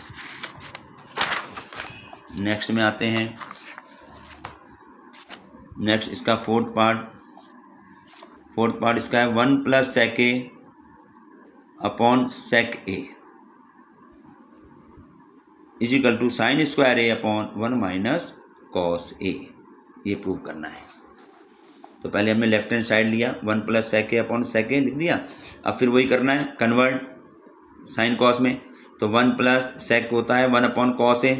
नेक्स्ट में आते हैं, नेक्स्ट इसका फोर्थ पार्ट इसका है 1 plus sec A upon sec A is equal to sine square A upon 1 minus cos A, ये प्रूव करना है। तो पहले हमने लेफ्ट हैंड साइड लिया, 1 plus sec A upon sec ए लिख दिया। अब फिर वही करना है कन्वर्ट साइन कॉस में, तो 1 प्लस सेक होता है 1 अपॉन कॉस ए,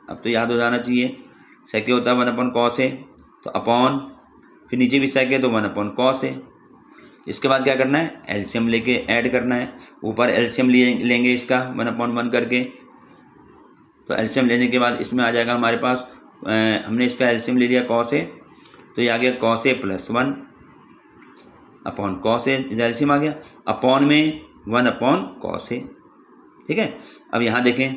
अब तो याद हो जाना चाहिए, सेक ए होता है 1 अपॉन कॉस ए, तो अपॉन फिर नीचे भी सेक ए तो 1 अपॉन कॉस ए। इसके बाद क्या करना है, एलसीएम लेके ऐड करना है, ऊपर एलसीएम लेंगे इसका 1 अपॉन 1 करके, तो एलसीएम लेने के बाद इसमें आ जाएगा हमारे पास, हमने इसका एलसीएम ले लिया कॉस ए, तो ये आ गया cos A plus 1 upon cos A, LCM आ गया, अपॉन में 1 अपॉन कॉस ए, ठीक है। अब यहाँ देखें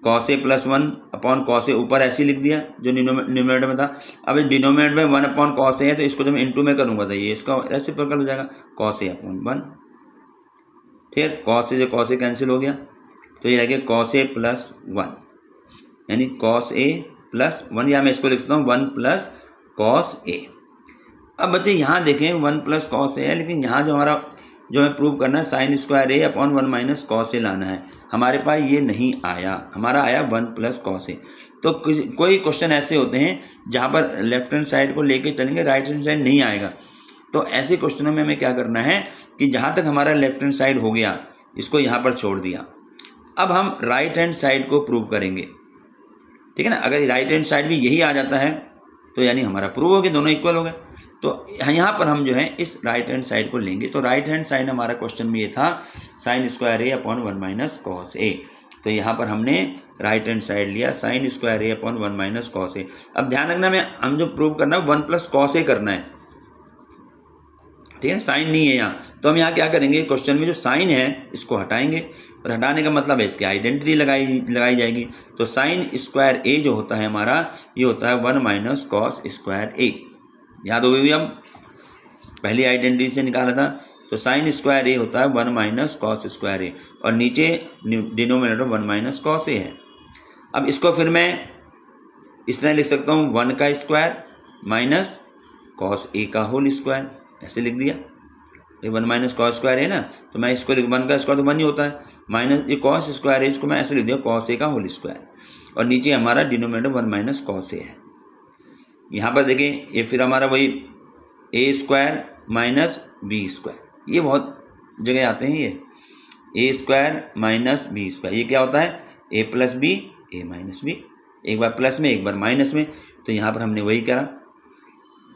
cos A plus 1 upon cos ए ऊपर ऐसे लिख दिया जो न्यूमरेटर में था। अब इस डिनोमिनेटर में 1 अपॉन कॉस ए है तो इसको जब मैं इंटू में करूँगा तो ये इसका रेसिप्रोकल हो जाएगा कॉस ए अपॉन 1। ठीक है, कॉस ए से कॉस ए कैंसिल हो गया तो ये रह गया कॉस ए प्लस 1 यानी कॉस ए प्लस 1 या मैं इसको लिख सकता हूँ 1 प्लस कॉस ए। अब बच्चे यहाँ देखें 1 प्लस कॉस ए है लेकिन यहाँ जो हमारा जो हमें प्रूव करना है sine square A upon 1 minus cos ए लाना है, हमारे पास ये नहीं आया, हमारा आया 1 प्लस कॉस ए। तो कोई क्वेश्चन ऐसे होते हैं जहाँ पर लेफ्ट हैंड साइड को लेके चलेंगे राइट हैंड साइड नहीं आएगा। तो ऐसे क्वेश्चनों में हमें क्या करना है कि जहाँ तक हमारा लेफ्ट हैंड साइड हो गया इसको यहाँ पर छोड़ दिया। अब हम राइट हैंड साइड को प्रूव करेंगे, ठीक है ना। अगर राइट हैंड साइड भी यही आ जाता है तो यानी हमारा प्रूव हो गया, दोनों इक्वल हो गए। तो यहाँ पर हम जो है इस राइट हैंड साइड को लेंगे। तो राइट हैंड साइड हमारा क्वेश्चन में ये था sign square A upon 1 minus cos ए। तो यहाँ पर हमने राइट हैंड साइड लिया sign square A upon 1 minus cos A. अब ध्यान रखना में हम जो प्रूव करना है 1 प्लस कॉस ए करना है, ठीक है, साइन नहीं है यहाँ। तो हम यहाँ क्या करेंगे, क्वेश्चन में जो साइन है इसको हटाएंगे और हटाने का मतलब है इसकी आइडेंटिटी लगाई जाएगी। तो साइन स्क्वायर ए जो होता है हमारा ये होता है 1 माइनस कॉस स्क्वायर ए। याद हो गई, अब पहली आइडेंटिटी से निकाला था। तो साइन स्क्वायर ए होता है 1 माइनस कॉस स्क्वायर ए और नीचे डिनोमिनेटर 1 माइनस कॉस ए है। अब इसको फिर मैं इस तरह लिख सकता हूँ 1 का स्क्वायर माइनस कॉस ए का होल स्क्वायर, ऐसे लिख दिया। ये 1 माइनस कॉस स्क्वायर है ना, तो मैं इसको 1 का स्क्वायर तो 1 ही होता है, माइनस ये कॉस स्क्वायर है इसको मैं ऐसे लिख दिया कॉस ए का होल स्क्वायर और नीचे हमारा डिनोमिनेटर 1 माइनस कॉस ए है। यहाँ पर देखें ये फिर हमारा वही ए स्क्वायर माइनस बी स्क्वायर, ये बहुत जगह आते हैं ये ए स्क्वायर माइनस बी स्क्वायर। ये क्या होता है A plus B A minus B, एक बार प्लस में एक बार माइनस में। तो यहाँ पर हमने वही करा,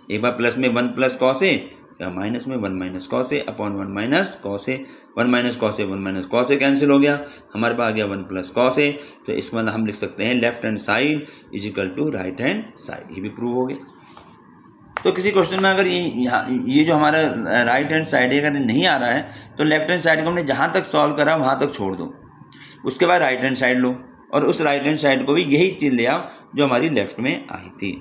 एक बार प्लस में 1 प्लस कॉस ए माइनस में 1 minus cos A upon 1 minus cos A. 1 minus cos A 1 minus cos A cancel हो गया, हमारे पास आ गया 1 प्लस कॉस ए। तो इसका मतलब हम लिख सकते हैं left hand side is equal to right hand side, ये भी प्रूव हो गया। तो किसी क्वेश्चन में अगर ये जो हमारा राइट हैंड साइड है अगर नहीं आ रहा है तो लेफ्ट हैंड साइड को हमने जहाँ तक सॉल्व करा वहाँ तक छोड़ दो, उसके बाद राइट हैंड साइड लो और उस राइट हैंड साइड को भी यही चीज़ ले आओ जो हमारी लेफ्ट में आई थी।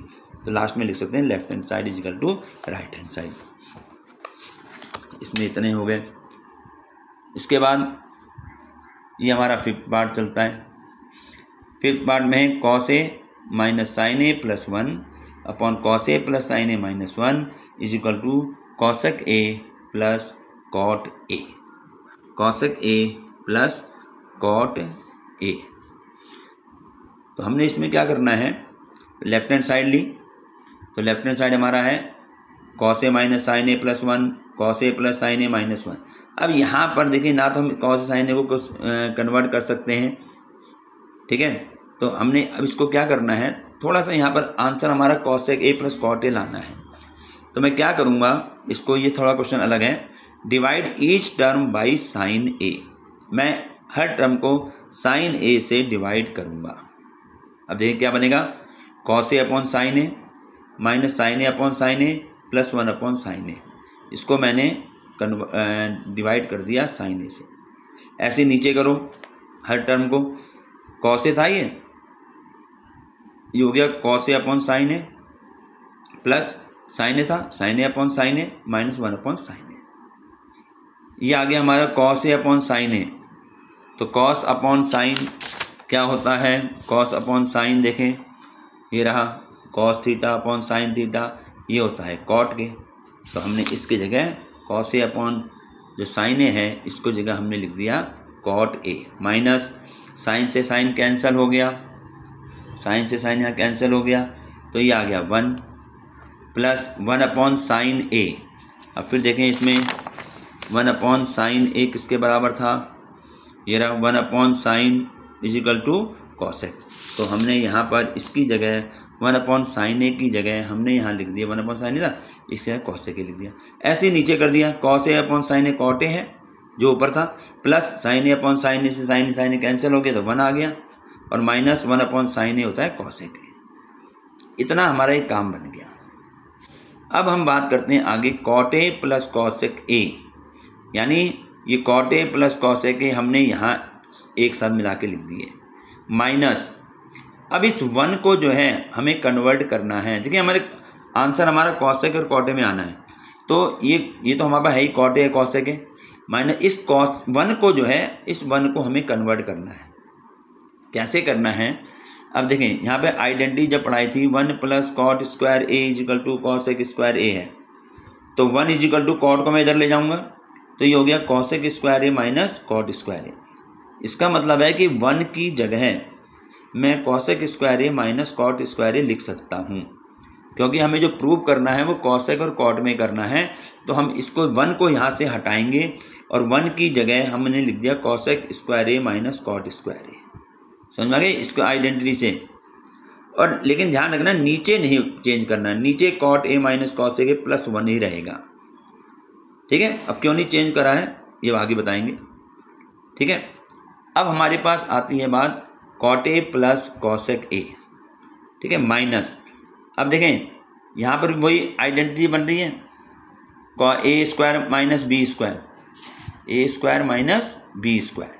तो लास्ट में लिख सकते हैं left hand side is equal to right hand side. इसमें इतने हो गए। इसके बाद ये हमारा फिफ्थ पार्ट चलता है। फिफ्थ पार्ट में है cos A minus sine A plus 1 upon cos A plus sine A minus 1 is equal to cosec A plus cot A. Cosec A plus cot A. तो हमने इसमें क्या करना है, लेफ्ट हैंड साइड ली। तो left hand side हमारा है cos A minus sine A plus 1 cos A plus sine A minus 1। अब यहाँ पर देखिए ना तो हम कॉस साइन ए को कन्वर्ट कर सकते हैं, ठीक है। तो हमने अब इसको क्या करना है, थोड़ा सा यहाँ पर आंसर हमारा cosec A plus cot A लाना है। तो मैं क्या करूँगा, इसको ये थोड़ा क्वेश्चन अलग है, divide each term by sine A. मैं हर टर्म को साइन ए से डिवाइड करूँगा। अब देखिए क्या बनेगा, cos A upon sine A minus sine A upon sine A plus 1 upon sine ए। इसको मैंने डिवाइड कर दिया साइन ए से। ऐसे नीचे करो हर टर्म को, कॉस ए था ये हो गया cos A upon sine A plus sine ए था sign A upon sine A minus 1 upon sine ए। ये आ गया हमारा कॉस ए अपॉन साइन ए। तो कॉस अपॉन साइन क्या होता है, कॉस अपॉन साइन देखें ये रहा cos theta upon sine theta, ये होता है कॉट के। तो हमने इसके जगह कॉस ए अपॉन जो साइन ए है इसको जगह हमने लिख दिया कॉट ए माइनस साइन से साइन कैंसिल हो गया, साइन से साइन यहाँ कैंसिल हो गया तो ये आ गया 1 प्लस 1 अपॉन साइन ए। अब फिर देखें इसमें 1 अपॉन साइन ए किसके बराबर था, ये रहा 1 upon sine is equal to cosec. तो हमने यहाँ पर इसकी जगह 1 अपॉन साइन ए की जगह हमने यहाँ लिख दिया 1 अपॉन साइन ए था, इससे कॉसेक ए लिख दिया। ऐसे ही नीचे कर दिया cos A upon sine A cot A है जो ऊपर था, plus sine A upon sine A से साइन ए कैंसिल हो गया तो 1 आ गया और माइनस 1 अपॉन साइन ए होता है कॉसेक ए। इतना हमारा एक काम बन गया। अब हम बात करते हैं आगे cot A plus cosec A, यानी ये cot A plus cosec A हमने यहाँ एक साथ मिला के लिख दिए, माइनस अब इस 1 को जो है हमें कन्वर्ट करना है। देखिए हमारे आंसर हमारा कॉसेक और कॉटे में आना है, तो ये तो हमारे पास है ही, कॉटे है कॉसेक है, माइनस इस कॉस 1 को जो है, इस 1 को हमें कन्वर्ट करना है। कैसे करना है, अब देखें यहाँ पे आइडेंटिटी जब पढ़ाई थी 1 plus cot square A is equal to cosec square A है, तो 1 इजिकल टू कॉट को मैं इधर ले जाऊँगा, तो ये हो गया cosec square A minus cot square ए। इसका मतलब है कि 1 की जगह मैं cosec square A minus cot square ए लिख सकता हूँ, क्योंकि हमें जो प्रूव करना है वो कॉसेक और कॉट में करना है। तो हम इसको 1 को यहाँ से हटाएंगे और 1 की जगह हमने लिख दिया cosec square A minus cot square ए। समझ में आ गई इसको आइडेंटिटी से। और लेकिन ध्यान रखना नीचे नहीं चेंज करना है, नीचे cot A minus cosec A plus 1 ही रहेगा। ठीक है, अब क्यों नहीं चेंज करा है ये आगे बताएंगे। ठीक है, अब हमारे पास आती है बात cot A plus cosec A. ठीक है, माइनस अब देखें यहाँ पर वही आइडेंटिटी बन रही है, A square minus B square, A square minus B square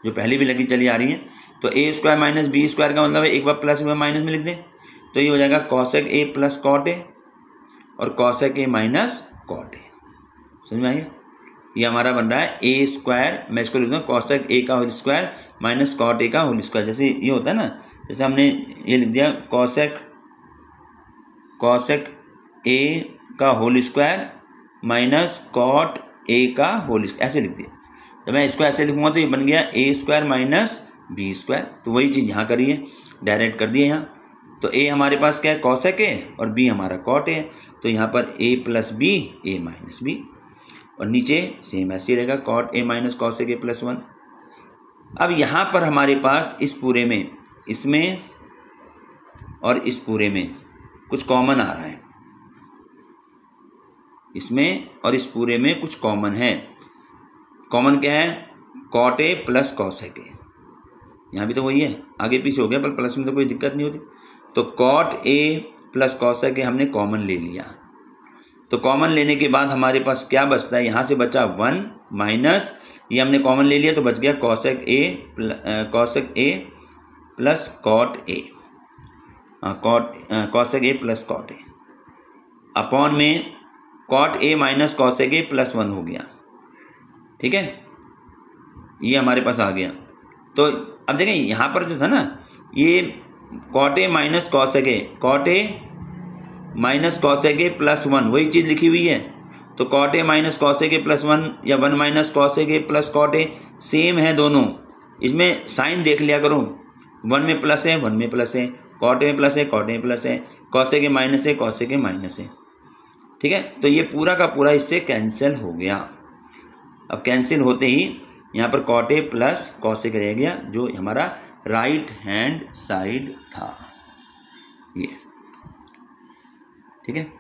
जो पहले भी लगी चली आ रही है। तो ए स्क्वायर माइनस बी स्क्वायर का मतलब है एक बार प्लस हुआ माइनस में लिख दें, तो ये हो जाएगा cosec A plus cot A और cosec A minus cot A. समझ में आ गया, ये हमारा बन रहा है ए स्क्वायर, मैं इसको लिख दूँ कॉसेक ए का whole square minus cot A का होल स्क्वायर। जैसे ये होता है ना, जैसे हमने ये लिख दिया कॉसेक ए का whole square minus cot A का होल स्क्वायर, ऐसे लिख दिया। तो मैं इसको ऐसे लिखूंगा तो ये बन गया ए स्क्वायर माइनस बी स्क्वायर। तो वही चीज़ यहाँ करी है, डायरेक्ट कर दिए यहाँ। तो ए हमारे पास क्या है कॉसेक ए और बी हमारा कॉट ए, तो यहाँ पर A plus B A minus B, और नीचे सेम ऐसे ही रहेगा cot A minus cosec A plus 1। अब यहाँ पर हमारे पास इस पूरे में, इसमें और इस पूरे में कुछ कॉमन आ रहा है, इसमें और इस पूरे में कुछ कॉमन है। कॉमन क्या है, cot A plus cosec A, यहाँ भी तो वही है, आगे पीछे हो गया पर प्लस में तो कोई दिक्कत नहीं होती। तो cot A plus cosec A हमने कॉमन ले लिया। तो कॉमन लेने के बाद हमारे पास क्या बचता है, यहाँ से बचा 1 माइनस ये हमने कॉमन ले लिया तो बच गया cosec A plus cot A, cosec A plus cot A upon में cot A minus cosec A plus 1 हो गया। ठीक है, ये हमारे पास आ गया। तो अब देखें यहाँ पर जो था ना, ये cot A minus cosec A, cot A minus cosec A plus 1 वही चीज़ लिखी हुई है। तो cot A minus cosec A plus 1 या 1 minus cosec A plus cot A same है दोनों। इसमें साइन देख लिया करो, 1 में प्लस है 1 में प्लस है, कॉट ए में प्लस है कॉट ए में प्लस है, कॉसेक ए माइनस है कॉसेक ए माइनस है। ठीक है, तो ये पूरा का पूरा इससे कैंसिल हो गया। अब कैंसिल होते ही यहाँ पर कॉट ए प्लस कॉसेक रह गया जो हमारा राइट हैंड साइड था ये। ठीक है,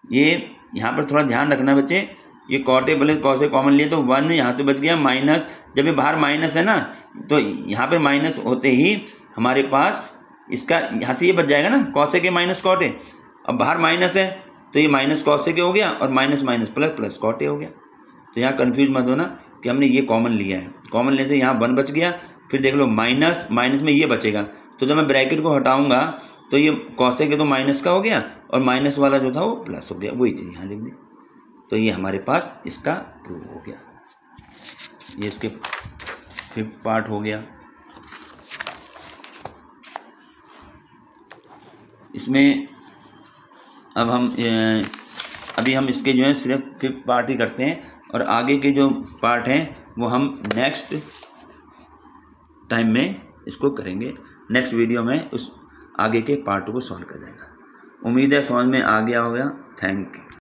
ये यहाँ पर थोड़ा ध्यान रखना बच्चे, ये cot A plus cosec common लिए तो 1 यहाँ से बच गया, माइनस जब ये बाहर माइनस है ना तो यहाँ पर माइनस होते ही हमारे पास इसका यहाँ से ये बच जाएगा ना cosec A minus cot A. अब बाहर माइनस है तो ये माइनस कॉसेक ए हो गया और minus minus plus plus cot A हो गया। तो यहाँ कन्फ्यूज मत होना कि हमने ये कॉमन लिया है, कॉमन लेने से यहाँ 1 बच गया, फिर देख लो माइनस माइनस में ये बचेगा, तो जब मैं ब्रैकेट को हटाऊंगा तो ये कॉसेक ए तो माइनस का हो गया और माइनस वाला जो था वो प्लस हो गया, वही चीज़ यहाँ लिख दी। तो ये हमारे पास इसका प्रूव हो गया, ये इसके 5th पार्ट हो गया। इसमें अब अभी हम इसके जो है सिर्फ 5th पार्ट ही करते हैं और आगे के जो पार्ट हैं वो हम नेक्स्ट टाइम में इसको करेंगे, नेक्स्ट वीडियो में उस आगे के पार्ट को सॉल्व कर देगा। उम्मीद है समझ में आ गया होगा। Thank you.